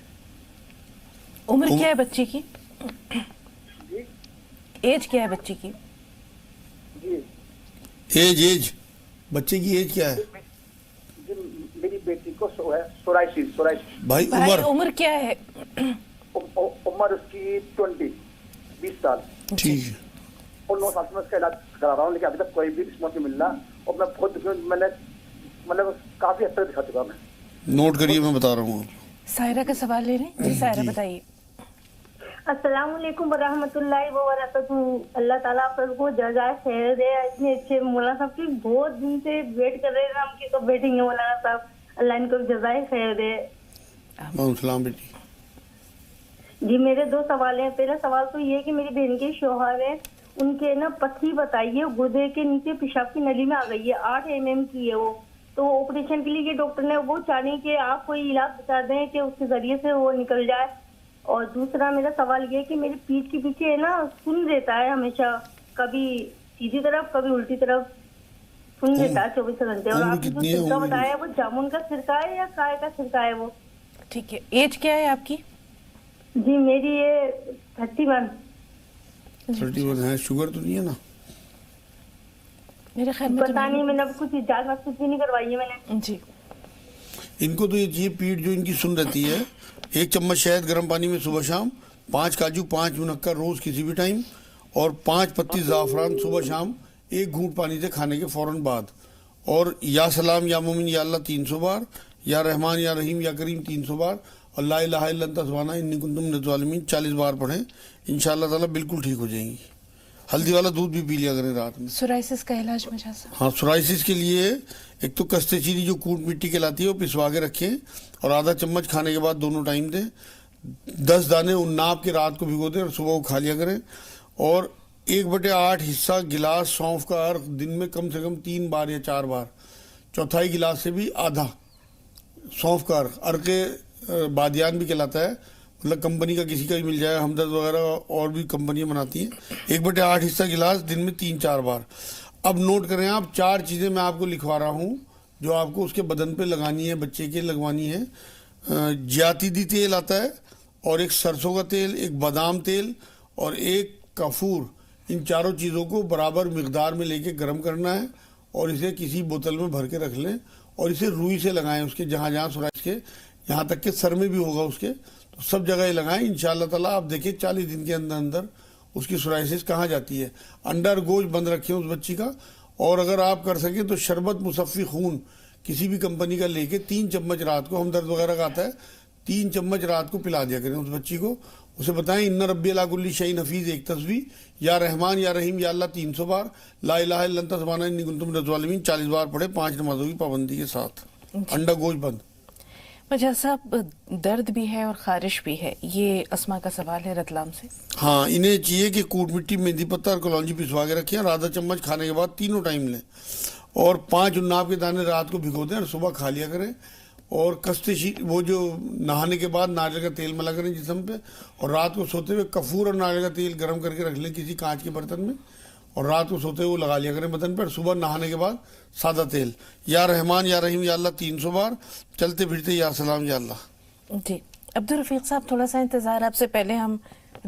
عمر کیا ہے بچی کی؟ جی ایج کیا ہے بچی کی؟ جی ایج بچے کی ایج کیا ہے جی میری بیٹی کو سورائسس بھائی؟ عمر کیا ہے؟ عمر اس کی 20 سال. ٹھیک ہے. اور 9 سال سے میں اس کا علاج کرا رہا ہوں, لیکن ابھی تک کوئی بھی رسپانس نہیں مل رہا. اور میں بہت دکھی ہوں, میں نے مطلب کافی حد تک دکھا چکا میں. نوٹ کریے, میں بتا رہا ہوں. سائرہ کا سوال لے رہے ہیں. جی سائرہ بتائیے. السلام علیکم ورحمۃ اللہ وبرکاتہ. اللہ تعالیٰ آپ کو جزائے خیر دے. اتنے اچھے مولانا صاحب کی بہت دن سے ویٹ کر رہے ہیں ہم کہ کب بیٹھیں گے مولانا صاحب. اللہ ان کو جزائے خیر دے. وعلیکم السلام بیٹی. جی میرے 2 سوال ہیں. پہلا سوال تو یہ ہے کہ میری بہن کے شوہر ہے, ان کے نا پتھری بتائیے گردے کے نیچے پیشاب کی نلی میں آ گئی ہے, 8 mm کی ہے وہ. تو آپریشن کے لیے یہ ڈاکٹر نے وہ چاہ رہے کہ آپ کوئی علاج بتا دیں کہ اس کے ذریعے سے وہ نکل جائے. اور دوسرا میرا سوال یہ ہے کہ میری پیٹھ کے پیچھے ہے نا سن رہتا ہے ہمیشہ, کبھی سیدھی طرف کبھی الٹی طرف سن رہتا ہے 24 گھنٹے. اور آپ نے جو سرکہ بتایا وہ جامن کا سرکہ ہے یا کائے کا سرکہ ہے وہ؟ ٹھیک ہے. ایج کیا ہے آپ کی؟ جی میری یہ 31. 31 ہے. شوگر تو نہیں ہے نا؟ میرے خیال میں پتا نہیں, میں نے کچھ اجازت کچھ بھی نہیں کروائی ہے میں نے. جی ان کو تو یہ چاہیے پیٹ جو ان کی سن رہتی ہے, 1 چمچ شہد گرم پانی میں صبح شام, 5 کاجو 5 منقع روز کسی بھی ٹائم, اور 5 پتی زعفران صبح شام 1 گھونٹ پانی سے کھانے کے فوراً بعد. اور یا سلام یا مومن یا اللہ 300 بار, یا رحمان یا رحیم یا کریم 300 بار, اور لا الہ الا انت سبحانک انی کنت من الظالمین 40 بار پڑھیں, انشاءاللہ تعالیٰ بالکل ٹھیک ہو جائیں گی. ہلدی والا دودھ بھی پی لیا کریں رات میں. سورائسس کا علاج مجھا صاحب؟ ہاں سورائسس کے لیے ایک تو کستے چیری جو کوٹ مٹی کہلاتی ہے وہ پسوا کے رکھیں, اور آدھا چمچ کھانے کے بعد دونوں ٹائم دیں. 10 دانے ان ناپ کے رات کو بھگو دیں اور صبح کو کھا لیا کریں. اور 1/8 حصہ گلاس سونف کا عرق دن میں کم سے کم 3 بار یا 4 بار, چوتھائی گلاس سے بھی آدھا سونف کا عرق بادیان بھی کہلاتا ہے, مطلب کمپنی کا کسی کا بھی مل جائے, ہمدرد وغیرہ اور بھی کمپنیاں بناتی ہیں. 1/8 حصہ گلاس دن میں 3-4 بار. اب نوٹ کریں آپ, 4 چیزیں میں آپ کو لکھوا رہا ہوں جو آپ کو اس کے بدن پہ لگانی ہے, بچے کے لگوانی ہے. جیاتی دی تیل آتا ہے, اور ایک سرسوں کا تیل, ایک بادام تیل, اور ایک کافور، ان چاروں چیزوں کو برابر مقدار میں لے کے گرم کرنا ہے اور اسے کسی بوتل میں بھر کے رکھ لیں اور اسے روئی سے لگائیں، اس کے جہاں جہاں سورائسس کے، یہاں تک کہ سر میں بھی ہوگا اس کے، تو سب جگہ یہ لگائیں. انشاءاللہ تعالیٰ آپ دیکھیں 40 دن کے اندر اندر اس کی سورائسس کہاں جاتی ہے. انڈر گوشت بند رکھیں اس بچی کا، اور اگر آپ کر سکیں تو شربت مصفی خون کسی بھی کمپنی کا لے کے 3 چمچ رات کو، ہم درد وغیرہ کا آتا ہے 3 چمچ رات کو پلا دیا کریں اس بچی کو. اسے بتائیں ان ربی علی کل شیء حفیظ ایک تسبیح، یا رحمان یا رحیم یا اللہ 300 بار، لا الہ الا انت سبحانک انی کنت من الظالمین 40 بار پڑھے 5 نمازوں کی پابندی کے ساتھ. انڈا گوشت بند. مجھا صاحب درد بھی ہے اور خارش بھی ہے، یہ اسما کا سوال ہے رتلام سے. ہاں، انہیں چاہیے کہ کوٹ مٹی، مہندی پتہ اور کلونجی پسوا کے رکھیں اور آدھا چمچ کھانے کے بعد تینوں ٹائم لیں، اور 5 عناب کے دانے رات کو بھگو دیں اور صبح کھا لیا کریں. اور وہ جو نہانے کے بعد ناریل کا تیل ملا کریں جسم پہ، اور رات کو سوتے ہوئے کفور اور ناریل کا تیل گرم کر کے رکھ لیں کسی کانچ کے برتن میں، اور رات کو سوتے ہوئے وہ لگا لیا کریں بدن پر. صبح نہانے کے بعد سادہ تیل، یا رحمان یا رحیم یا اللہ 300 بار، چلتے پھرتے یا سلام یا اللہ. جی عبدالرفیق صاحب تھوڑا سا انتظار، آپ سے پہلے ہم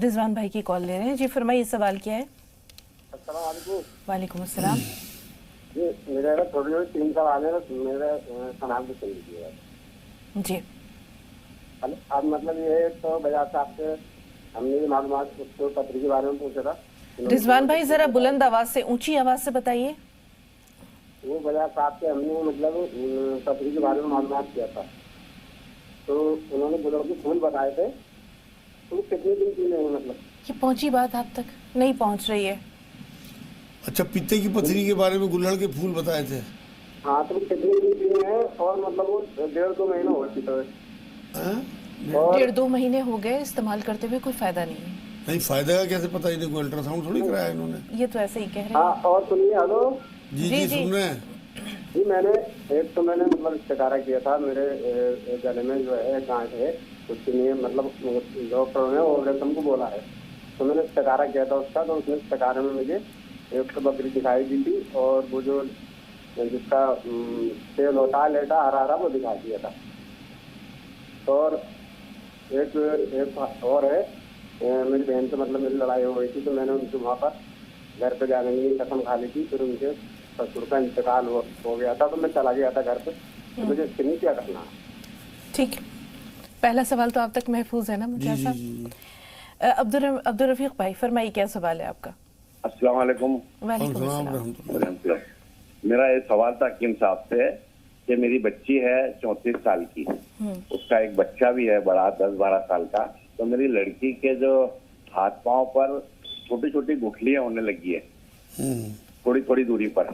رضوان بھائی کی کال لے رہے ہیں. جی فرمائیے، سوال کیا ہے؟ السلام علیکم. وعلیکم السلام. جی میرا نا تھوڑی 3 سوال ہے، میرا سلام کو سن لیجیے. جی اب مطلب یہ ہے تو بجا صاحب سے ہم نے معلومات اس کو پتری کے بارے میں پوچھا تھا. رضوان بھائی ذرا بلند آواز سے، اونچی آواز سے بتائیے. وہ بجا صاحب سے ہم نے مطلب پتری کے بارے میں معلومات کیا تھا، تو انہوں نے بلند کے پھول بتائے تھے، تو کتنے دن پینے ہیں مطلب؟ یہ پہنچی بات آپ تک نہیں پہنچ رہی ہے. اچھا، پیتے کی پتھری کے بارے میں گلہڑ کے پھول بتائے تھے. ہاں، تو کتنے دن پینے ہیں؟ اور مطلب وہ 1.5-2 مہینہ ہو چکا ہے. 1.5-2 مہینے ہو گئے استعمال کرتے ہوئے، کوئی فائدہ نہیں ہے. نہیں، فائدہ کا کیسے پتہ؟ انہیں کوئی الٹرا ساؤنڈ تھوڑی کرایا انہوں نے. یہ تو ایسے ہی کہہ رہے ہاں. اور سنیے، ہلو جی جی سن رہے ہیں. جی میں نے ایک تو میں نے مطلب استخارہ کیا تھا، میرے گلے میں جو ہے گانٹ ہے، اس کے لیے مطلب ڈاکٹر نے اور رقم کو بولا ہے، تو میں نے استخارہ کیا تھا اس کا. تو اس نے استخارے میں مجھے ایک بکری دکھائی دی تھی، اور وہ جو جس کا تیل ہوتا ہے لیٹا ہرا وہ دکھا دیا تھا. اور ایک اور ہے، میری بہن سے مطلب میری لڑائی ہو گئی تھی، تو میں نے ان سے وہاں پر گھر پہ جانے کی قسم کھا لی تھی. پھر ان کے سسر کا انتقال ہو گیا تھا، تو میں چلا گیا تھا گھر پہ. مجھے اس کے لیے کیا کرنا ہے؟ ٹھیک. پہلا سوال تو آپ تک محفوظ ہے نا مجھا صاحب. عبدالرفیق بھائی فرمائیے، کیا سوال ہے آپ کا؟ السلام علیکم. وعلیکم السلام. میرا یہ سوال تھا حکیم صاحب سے کہ میری بچی ہے 34 سال کی، اس کا ایک بچہ بھی ہے بڑا 10-12 سال کا. تو میری لڑکی کے جو ہاتھ پاؤں پر چھوٹی چھوٹی گٹھلیاں ہونے لگی ہے تھوڑی تھوڑی دوری پر.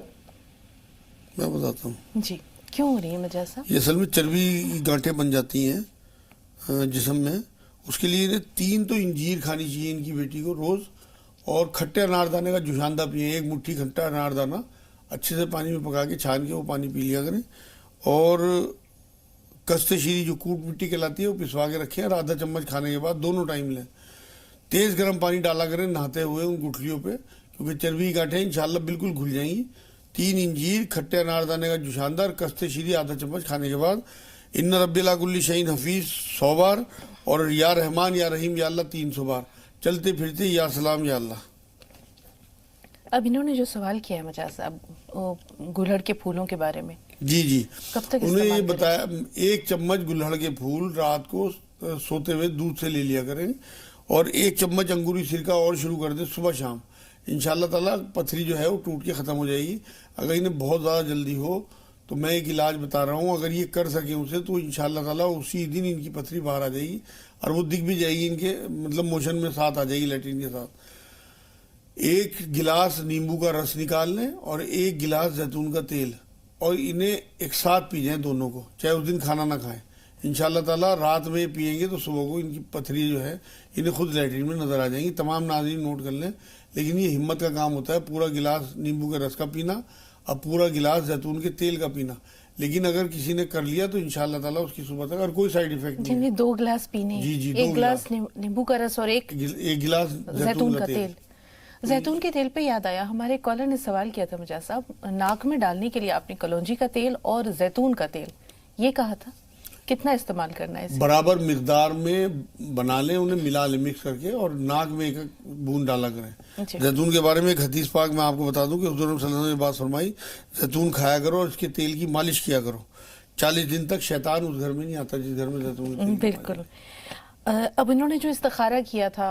میں بتاتا ہوں جی کیوں ہو رہی ہے مجھا صاحب؟ یہ اصل میں چربی کی گانٹیں بن جاتی ہیں جسم میں. اس کے لیے 3 تو انجیر کھانی چاہیے ان کی بیٹی کو روز، اور کھٹے انار دانے کا جوشاندہ پئیں. 1 مٹھی کھٹا انار دانہ اچھے سے پانی میں پکا کے چھان کے وہ پانی پی لیا کریں. اور کست شیری جو کوٹ مٹی کہلاتی ہے وہ پسوا کے رکھیں، اور آدھا چمچ کھانے کے بعد دونوں ٹائم لیں. تیز گرم پانی ڈالا کریں نہاتے ہوئے ان گٹھلیوں پہ، کیونکہ چربی کی گانٹیں انشاءاللہ بالکل گھل جائیں گی. 3 انجیر کھٹے انار دانے کا جوشاندہ اور کست شیری آدھا چمچ کھانے کے بعد ان ربی علی کل شیء حفیظ 100 بار، اور یا رحمان یا رحیم یا اللہ 300 بار، چلتے پھرتے یا سلام یا اللہ. اب انہوں نے جو سوال کیا ہے مجھا صاحب گلہڑ کے پھولوں کے بارے میں، جی کب تک انہوں نے یہ بتایا 1 چمچ گلہڑ کے پھول رات کو سوتے ہوئے دودھ سے لے لیا کریں، اور 1 چمچ انگوری سرکہ اور شروع کر دیں صبح شام. انشاءاللہ تعالیٰ پتھری جو ہے وہ ٹوٹ کے ختم ہو جائے گی. اگر انہیں بہت زیادہ جلدی ہو تو میں ایک علاج بتا رہا ہوں، اگر یہ کر سکیں اسے تو انشاءاللہ تعالیٰ اسی دن ان کی پتھری باہر آ جائے گی، اور وہ دکھ بھی جائے گی ان کے مطلب موشن میں ساتھ آ جائے گی لیٹرین کے ساتھ. 1 گلاس نیمبو کا رس نکال لیں اور 1 گلاس زیتون کا تیل، اور انہیں ایک ساتھ پی جائیں دونوں کو، چاہے اس دن کھانا نہ کھائیں. انشاءاللہ تعالیٰ رات میں پئیں گے تو صبح کو ان کی پتھری جو ہے انہیں خود لیٹرین میں نظر آ جائیں گی. تمام ناظرین نوٹ کر لیں، لیکن یہ ہمت کا کام ہوتا ہے پورا گلاس نیمبو کے رس کا پینا اور پورا گلاس زیتون کے تیل کا پینا. لیکن اگر کسی نے کر لیا تو انشاءاللہ تعالیٰ اس کی صبح تک اور کوئی سائیڈ ایفیکٹ نہیں ہے. 2 گلاس پینے، جی 1 گلاس نیمبو کا رس اور 1 گلاس زیتون کا تیل. زیتون کے تیل پہ یاد آیا، ہمارے کالر نے سوال کیا تھا مجھا صاحب، ناک میں ڈالنے کے لیے آپ نے کلونجی کا تیل اور زیتون کا تیل یہ کہا تھا کتنا استعمال کرنا ہے اسے؟ برابر مقدار میں بنا لیں، انہیں ملا لیں مکس کر کے، اور ناک میں ایک بوند ڈالا کریں۔ زیتون کے بارے میں ایک حدیث پاک میں آپ کو بتا دوں کہ حضور صلی اللہ علیہ وسلم نے بات فرمائی، زیتون کھایا کرو اور اس کے تیل کی مالش کیا کرو، 40 دن تک شیطان اس گھر میں نہیں آتا جس گھر میں زیتون کا تیل۔ بالکل۔ اب انہوں نے جو استخارہ کیا تھا،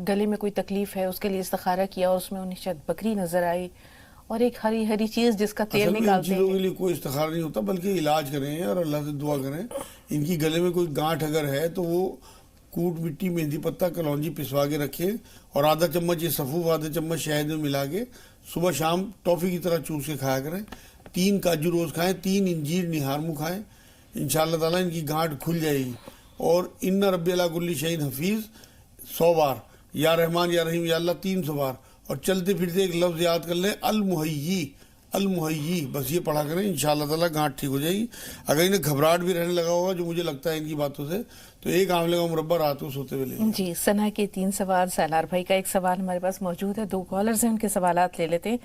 گلے میں کوئی تکلیف ہے اس کے لیے استخارہ کیا، اور اس میں انہیں شاید بکری نظر آئی اور ایک ہری ہری چیز جس کا تیل نکالتے ہیں۔ ان چیزوں کے لیے کوئی استخارہ نہیں ہوتا، بلکہ علاج کریں اور اللہ سے دعا کریں۔ ان کی گلے میں کوئی گانٹھ اگر ہے تو وہ کوٹ مٹی، مہندی پتہ، کلونجی پسوا کے رکھیں، اور آدھا چمچ یہ سفوف، آدھا چمچ شہد میں ملا کے صبح شام ٹافی کی طرح چوس کے کھایا کریں۔ 3 کاجو روز کھائیں، 3 انجیر نہار منہ کھائیں، انشاءاللہ تعالیٰ ان کی گانٹھ کھل جائے گی۔ اور ان رب علی کل شیء حفیظ 100 بار، یا رحمان یا رحیم یا اللہ 300 بار، اور چلتے پھرتے ایک لفظ یاد کر لیں، المحیی المحیی، بس یہ پڑھا کریں، انشاءاللہ تعالیٰ گانٹھ ٹھیک ہو جائے گی۔ اگر انہیں گھبراہٹ بھی رہنے لگا ہوگا، جو مجھے لگتا ہے ان کی باتوں سے، تو ایک آملے کا مربع رات کو سوتے ہوئے لیں۔ جی، ثنا کے 3 سوال، سالار بھائی کا ایک سوال ہمارے پاس موجود ہے، 2 کالرز ہیں، ان کے سوالات لے لیتے ہیں۔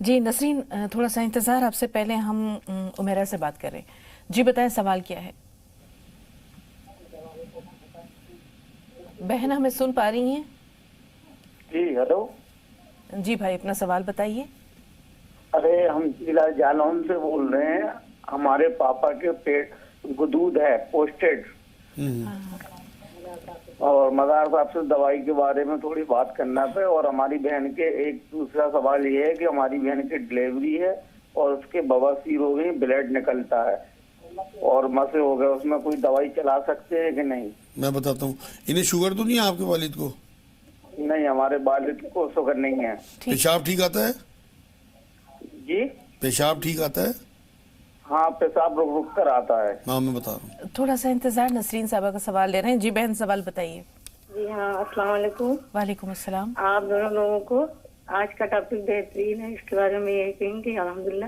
جی نسرین، تھوڑا سا انتظار، آپ سے پہلے ہم عمیرہ سے بات کریں۔ جی بتائیں سوال کیا ہے؟ بہن ہمیں سن پا رہی ہیں؟ جی ہلو جی بھائی اپنا سوال بتائیے۔ ارے ہم ضلع جالون سے بول رہے ہیں، ہمارے پاپا کے پیٹ گدود ہے پوسٹڈ، اور مزار صاحب سے دوائی کے بارے میں تھوڑی بات کرنا تھا، اور ہماری بہن کے ایک دوسرا سوال یہ ہے کہ ہماری بہن کی ڈلیوری ہے اور اس کے بواسیر ہو گئی، بلڈ نکلتا ہے اور مسے ہو گئے، اس میں کوئی دوائی چلا سکتے ہیں کہ نہیں؟ میں بتاتا ہوں، انہیں شوگر تو نہیں ہے آپ کے والد کو؟ نہیں، ہمارے والد کو شوگر نہیں ہے۔ پیشاب ٹھیک آتا ہے؟ جی پیشاب ٹھیک آتا ہے؟ ہاں، پیشاب رک رک کر آتا ہے۔ ہاں میں بتا رہا ہوں، تھوڑا سا انتظار، نسرین صاحبہ کا سوال لے رہے ہیں۔ جی بہن سوال بتائیے۔ جی ہاں، السلام علیکم۔ وعلیکم السلام۔ آپ دونوں لوگوں کو آج کا ٹاپک بہترین ہے، اس کے بارے میں یہ کہیں کہ الحمدللہ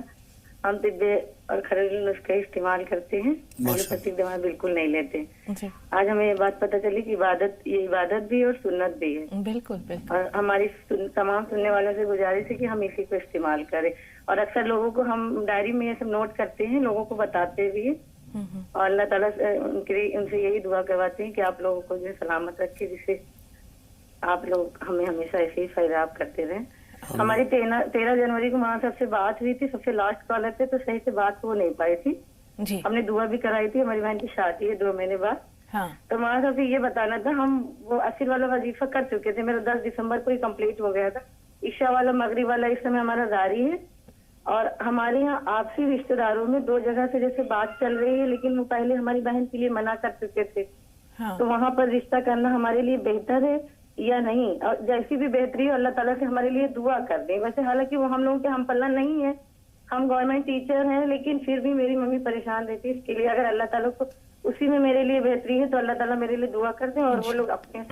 ہم طب اور گھریلو نسخے استعمال کرتے ہیں، ایلوپیتھک دوا بالکل نہیں لیتے۔ آج ہمیں یہ بات پتہ چلی کہ یہ عبادت بھی اور سنت بھی ہے۔ بالکل بالکل۔ اور ہماری تمام سننے والوں سے گزارش ہے کہ ہم اسی کو استعمال کریں، اور اکثر لوگوں کو ہم ڈائری میں یہ سب نوٹ کرتے ہیں، لوگوں کو بتاتے بھی ہیں، اور اللہ تعالیٰ سے ان سے یہی دعا کرواتے ہیں کہ آپ لوگوں کو جو سلامت رکھے، جس سے آپ لوگ ہمیں ہمیشہ ایسے ہی فیضاب کرتے رہیں۔ ہماری 13 جنوری کو ماں صاحب سے بات ہوئی تھی، سب سے لاسٹ کالر پہ، تو صحیح سے بات ہو نہیں پائی تھی۔ ہم نے دعا بھی کرائی تھی، ہماری بہن کی شادی ہے 2 مہینے بعد، تو ماں صاحب سے یہ بتانا تھا، ہم وہ عصر والا وظیفہ کر چکے تھے، میرا 10 دسمبر کو ہی کمپلیٹ ہو گیا تھا، عشاء والا مغرب والا اس سمے ہمارا جاری ہے، اور ہمارے یہاں آپسی رشتے داروں میں 2 جگہ سے جیسے بات چل رہی ہے، لیکن وہ پہلے ہماری بہن کے لیے منع کر چکے تھے، تو وہاں پر رشتہ کرنا ہمارے لیے بہتر ہے یا نہیں؟ اور جیسی بھی بہتری ہو اللہ تعالیٰ سے ہمارے لیے دعا کر دیں۔ ویسے حالانکہ وہ ہم لوگوں کے ہم پلہ نہیں ہے، ہم گورنمنٹ ٹیچر ہیں، لیکن پھر بھی میری ممی پریشان رہتی ہے اس کے لیے، اگر اللہ تعالیٰ کو اسی میں میرے لیے بہتری ہے تو اللہ تعالیٰ میرے لیے دعا کر دیں، اور وہ لوگ اپنے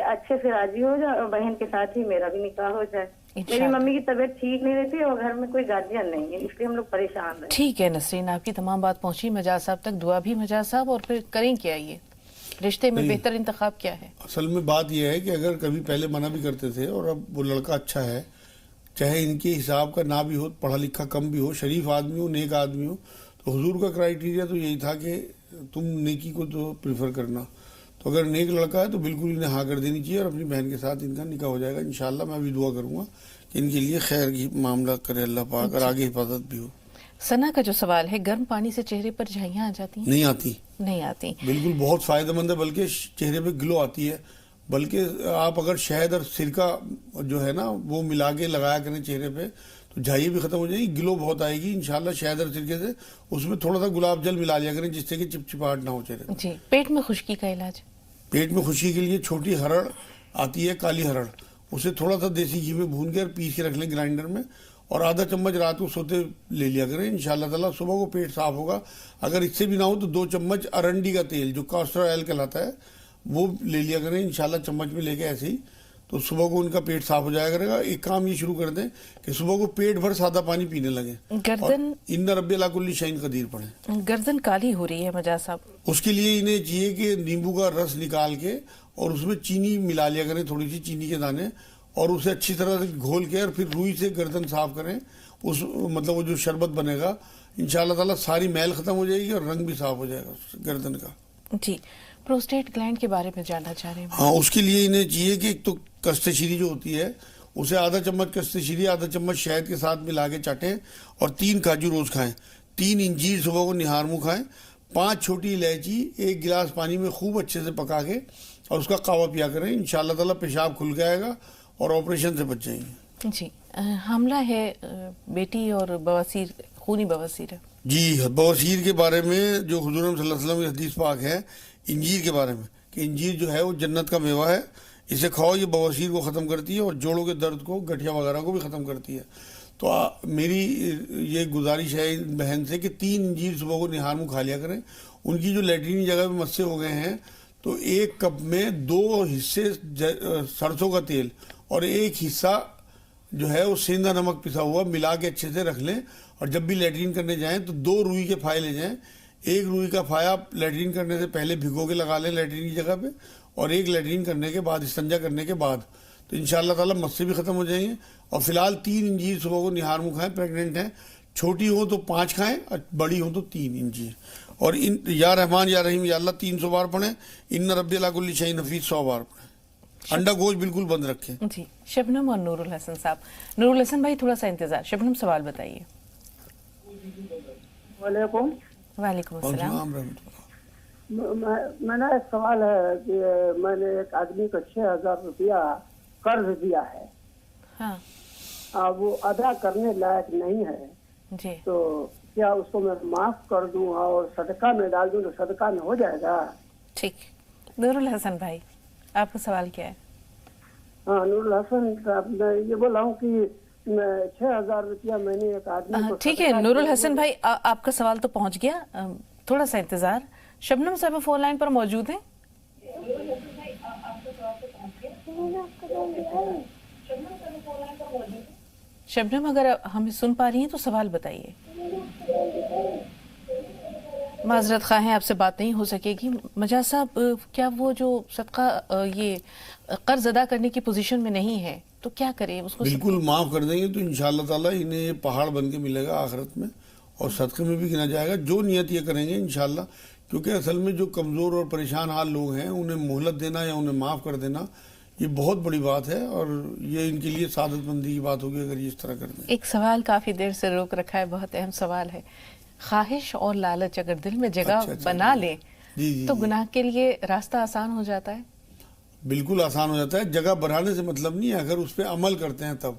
اچھے سے راضی ہو جائے، اور بہن کے ساتھ ہی میرا بھی نکاح ہو جائے۔ میری ممی کی طبیعت ٹھیک نہیں رہتی اور گھر میں کوئی گارجین نہیں ہے، اس لیے ہم لوگ پریشان رہے۔ ٹھیک ہے نسرین، آپ کی تمام بات پہنچی مجاز صاحب تک، دعا بھی مجاز صاحب، اور پھر کریں کیا یہ رشتے میں بہتر انتخاب کیا ہے؟ اصل میں بات یہ ہے کہ اگر کبھی پہلے منع بھی کرتے تھے اور اب وہ لڑکا اچھا ہے، چاہے ان کے حساب کا نہ بھی ہو، پڑھا لکھا کم بھی ہو، شریف آدمی ہو، نیک آدمی ہو، تو حضور کا کرائیٹیریا تو یہی تھا کہ تم نیکی کو تو پریفر کرنا، تو اگر نیک لڑکا ہے تو بالکل انہیں ہاں کر دینی چاہیے، اور اپنی بہن کے ساتھ ان کا نکاح ہو جائے گا انشاءاللہ۔ میں بھی دعا کروں گا کہ ان کے لیے خیر کی معاملہ کرے اللہ پاک، اور آگے حفاظت بھی ہو۔ ثنا کا جو سوال ہے، گرم پانی سے چہرے پر جھائیاں آ جاتی ہیں؟ نہیں آتی، بالکل بہت فائدہ مند ہے، بلکہ چہرے پہ گلو آتی ہے، بلکہ آپ اگر شہد اور سرکہ جو ہے نا وہ ملا کے لگایا کریں چہرے پہ تو جھائیاں بھی ختم ہو جائیں گی، گلو بہت آئے گی انشاءاللہ شہد اور سرکے سے۔ اس میں تھوڑا سا گلاب جل ملا لیا کریں جس سے کہ چپچپاہٹ نہ ہو چہرے پہ۔ جی، پیٹ میں خشکی کا علاج؟ پیٹ میں خشکی کے لیے چھوٹی ہرڑ آتی ہے، کالی ہرڑ، اسے تھوڑا سا دیسی گھی میں بھون کے اور پیس کے رکھ لیں گرائنڈر میں، اور آدھا چمچ رات کو سوتے لے لیا کریں، انشاءاللہ تعالیٰ صبح کو پیٹ صاف ہوگا۔ اگر اس سے بھی نہ ہو تو 2 چمچ ارنڈی کا تیل جو کاسٹر آئل کہلاتا ہے وہ لے لیا کریں انشاءاللہ، چمچ میں لے کے ایسے ہی، تو صبح کو ان کا پیٹ صاف ہو جایا کرے گا۔ ایک کام یہ شروع کر دیں کہ صبح کو پیٹ بھر سادہ پانی پینے لگیں، گردن ان رب علی کل شیء قدیر پڑھیں۔ گردن کالی ہو رہی ہے مجاز صاحب، اس کے لیے انہیں چاہیے کہ نیمبو کا رس نکال کے اور اس میں چینی ملا لیا کریں، تھوڑی سی چینی کے دانے، اور اسے اچھی طرح سے گھول کے اور پھر روئی سے گردن صاف کریں. اس مطلب وہ جو شربت بنے گا انشاءاللہ تعالیٰ ساری میل ختم ہو جائے گی اور رنگ بھی صاف ہو جائے گا گردن کا. جی پروسٹیٹ گلینڈ کے بارے میں جاننا چاہ رہے ہیں. ہاں اس کے لیے انہیں چاہیے کہ ایک تو کستہ شیری جو ہوتی ہے اسے آدھا چمچ کستہ شیری آدھا چمچ شہد کے ساتھ ملا کے چاٹیں اور 3 کاجو روز کھائیں. 3 انجیر صبح کو نہار منہ کھائیں. 5 چھوٹی الائچی 1 گلاس پانی میں خوب اچھے سے پکا کے اور اس کا قہوہ پیا کریں. انشاءاللہ تعالیٰ پیشاب کھل جائے گا اور آپریشن سے بچ جائیں گے. جی حاملہ ہے بیٹی اور بواسیر خونی بواسیر ہے. جی بواسیر کے بارے میں جو حضور صلی اللہ علیہ وسلم کی حدیث پاک ہے انجیر کے بارے میں کہ انجیر جو ہے وہ جنت کا میوہ ہے, اسے کھاؤ, یہ بواسیر کو ختم کرتی ہے اور جوڑوں کے درد کو گٹھیا وغیرہ کو بھی ختم کرتی ہے. تو میری یہ گزارش ہے بہن سے کہ 3 انجیر صبح کو نہار منہ کھا لیا کریں. ان کی جو لیٹرین جگہ پہ مسے ہو گئے ہیں تو 1 کپ میں 2 حصے سرسوں کا تیل اور 1 حصہ جو ہے وہ سیندا نمک پسا ہوا ملا کے اچھے سے رکھ لیں. اور جب بھی لیٹرین کرنے جائیں تو 2 روئی کے پھائے لے جائیں. 1 روئی کا پھایا لیٹرین کرنے سے پہلے بھگو کے لگا لیں لیٹرین کی جگہ پہ اور 1 لیٹرین کرنے کے بعد استنجا کرنے کے بعد, تو انشاءاللہ تعالیٰ مسے بھی ختم ہو جائیں گے. اور فی الحال 3 انجیر صبح کو نہار منہ کھائیں. پریگننٹ ہیں, چھوٹی ہوں تو 5 کھائیں اور بڑی ہوں تو 3 انجیر. اور یا رحمان یا رحیم یا اللہ 300 بار پڑھیں. ان ربی اللہ کل شیء حفیظ 100 بار پڑھیں. انڈا گوشت بالکل بند رکھیں. جی شبنم اور نور الحسن صاحب. نور الحسن بھائی تھوڑا سا انتظار. شبنم سوال بتائیے. وعلیکم. وعلیکم السلام. میرا ایک سوال ہے کہ میں نے ایک آدمی کو 6000 روپیہ قرض دیا ہے. ہاں وہ ادا کرنے لائق نہیں ہے. جی تو کیا اس کو میں معاف کر دوں اور صدقہ میں ڈال دوں تو صدقہ میں ہو جائے گا؟ ٹھیک. نور الحسن بھائی آپ کا سوال کیا ہے؟ ہاں نور الحسن صاحب میں یہ بول رہا ہوں کہ 6000 روپیہ میں نے ایک آدمی کو. ٹھیک ہے نور الحسن بھائی آپ کا سوال تو پہنچ گیا, تھوڑا سا انتظار. شبنم صاحب فون لائن پر موجود ہیں. شبنم اگر ہمیں سن پا رہی ہیں تو سوال بتائیے. معذرت خواہ ہیں آپ سے بات نہیں ہو سکے گی. مجاز صاحب کیا وہ جو صدقہ یہ قرض ادا کرنے کی پوزیشن میں نہیں ہے تو کیا کریں اس کو؟ بالکل معاف کر دیں گے تو انشاءاللہ تعالیٰ انہیں یہ پہاڑ بن کے ملے گا آخرت میں اور صدقے میں بھی گنا جائے گا. جو نیت یہ کریں گے انشاءاللہ, کیونکہ اصل میں جو کمزور اور پریشان حال لوگ ہیں انہیں مہلت دینا یا انہیں معاف کر دینا یہ بہت بڑی بات ہے اور یہ ان کے لیے سعادت مندی کی بات ہوگی اگر یہ اس طرح کر دیں. ایک سوال کافی دیر سے روک رکھا ہے, بہت اہم سوال ہے. خواہش اور لالچ اگر دل میں جگہ بنا لے تو گناہ کے لیے راستہ آسان ہو جاتا ہے. بالکل آسان ہو جاتا ہے. جگہ بڑھانے سے مطلب نہیں ہے, اگر اس پہ عمل کرتے ہیں تب.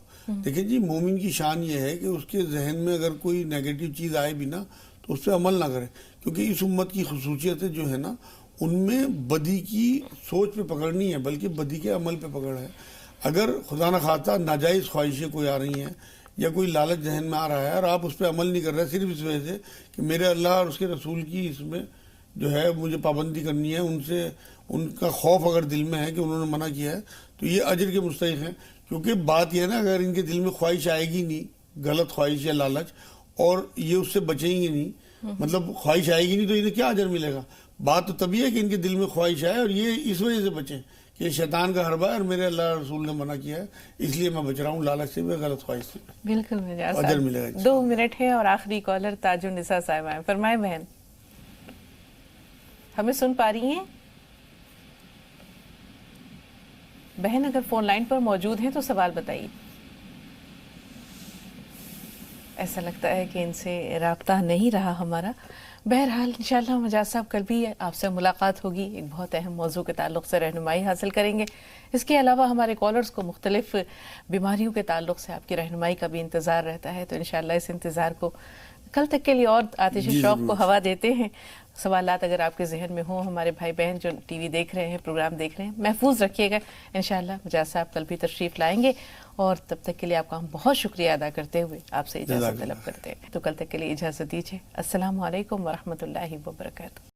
دیکھیں جی مومن کی شان یہ ہے کہ اس کے ذہن میں اگر کوئی نیگیٹو چیز آئے بھی نا تو اس پہ عمل نہ کرے, کیونکہ اس امت کی خصوصیتیں جو ہے نا ان میں بدی کی سوچ پہ پکڑ نہیں ہے بلکہ بدی کے عمل پہ پکڑ ہے. اگر خدا نہ خواستہ ناجائز خواہشیں کوئی آ رہی ہیں یا کوئی لالچ ذہن میں آ رہا ہے اور آپ اس پہ عمل نہیں کر رہے صرف اس وجہ سے کہ میرے اللہ اور اس کے رسول کی اس میں جو ہے مجھے پابندی کرنی ہے, ان سے ان کا خوف اگر دل میں ہے کہ انہوں نے منع کیا ہے تو یہ اجر کے مستحق ہیں. کیونکہ بات یہ ہے نا اگر ان کے دل میں خواہش آئے گی نہیں, غلط خواہش یا لالچ, اور یہ اس سے بچیں گے نہیں, مطلب خواہش آئے گی نہیں تو انہیں کیا اجر ملے گا. بات تو تبھی ہے کہ ان کے دل میں خواہش آئے اور یہ اس وجہ سے بچیں کہ شیطان کا حربہ ہے اور میرے اللہ رسول نے منع کیا ہے اس لیے میں بچ رہا ہوں لالچ سے بھی غلط خواہش سے. بالکل اجر ملے گا. 2 منٹ ہے اور آخری کالر تاج النساء صاحب ہیں. فرمائیں بہن, ہمیں سن پا رہی ہیں؟ بہن اگر فون لائن پر موجود ہیں تو سوال بتائیے. ایسا لگتا ہے کہ ان سے رابطہ نہیں رہا ہمارا. بہرحال انشاءاللہ مجاز صاحب کل بھی آپ سے ملاقات ہوگی, ایک بہت اہم موضوع کے تعلق سے رہنمائی حاصل کریں گے. اس کے علاوہ ہمارے کالرز کو مختلف بیماریوں کے تعلق سے آپ کی رہنمائی کا بھی انتظار رہتا ہے, تو انشاءاللہ اس انتظار کو کل تک کے لیے اور آتش شوق کو ہوا دیتے ہیں. سوالات اگر آپ کے ذہن میں ہوں, ہمارے بھائی بہن جو ٹی وی دیکھ رہے ہیں, پروگرام دیکھ رہے ہیں, محفوظ رکھیے گا. انشاءاللہ مجاز صاحب کل بھی تشریف لائیں گے اور تب تک کے لیے آپ کا ہم بہت شکریہ ادا کرتے ہوئے آپ سے اجازت طلب کرتے ہیں. تو کل تک کے لیے اجازت دیجیے. السلام علیکم ورحمۃ اللہ وبرکاتہ.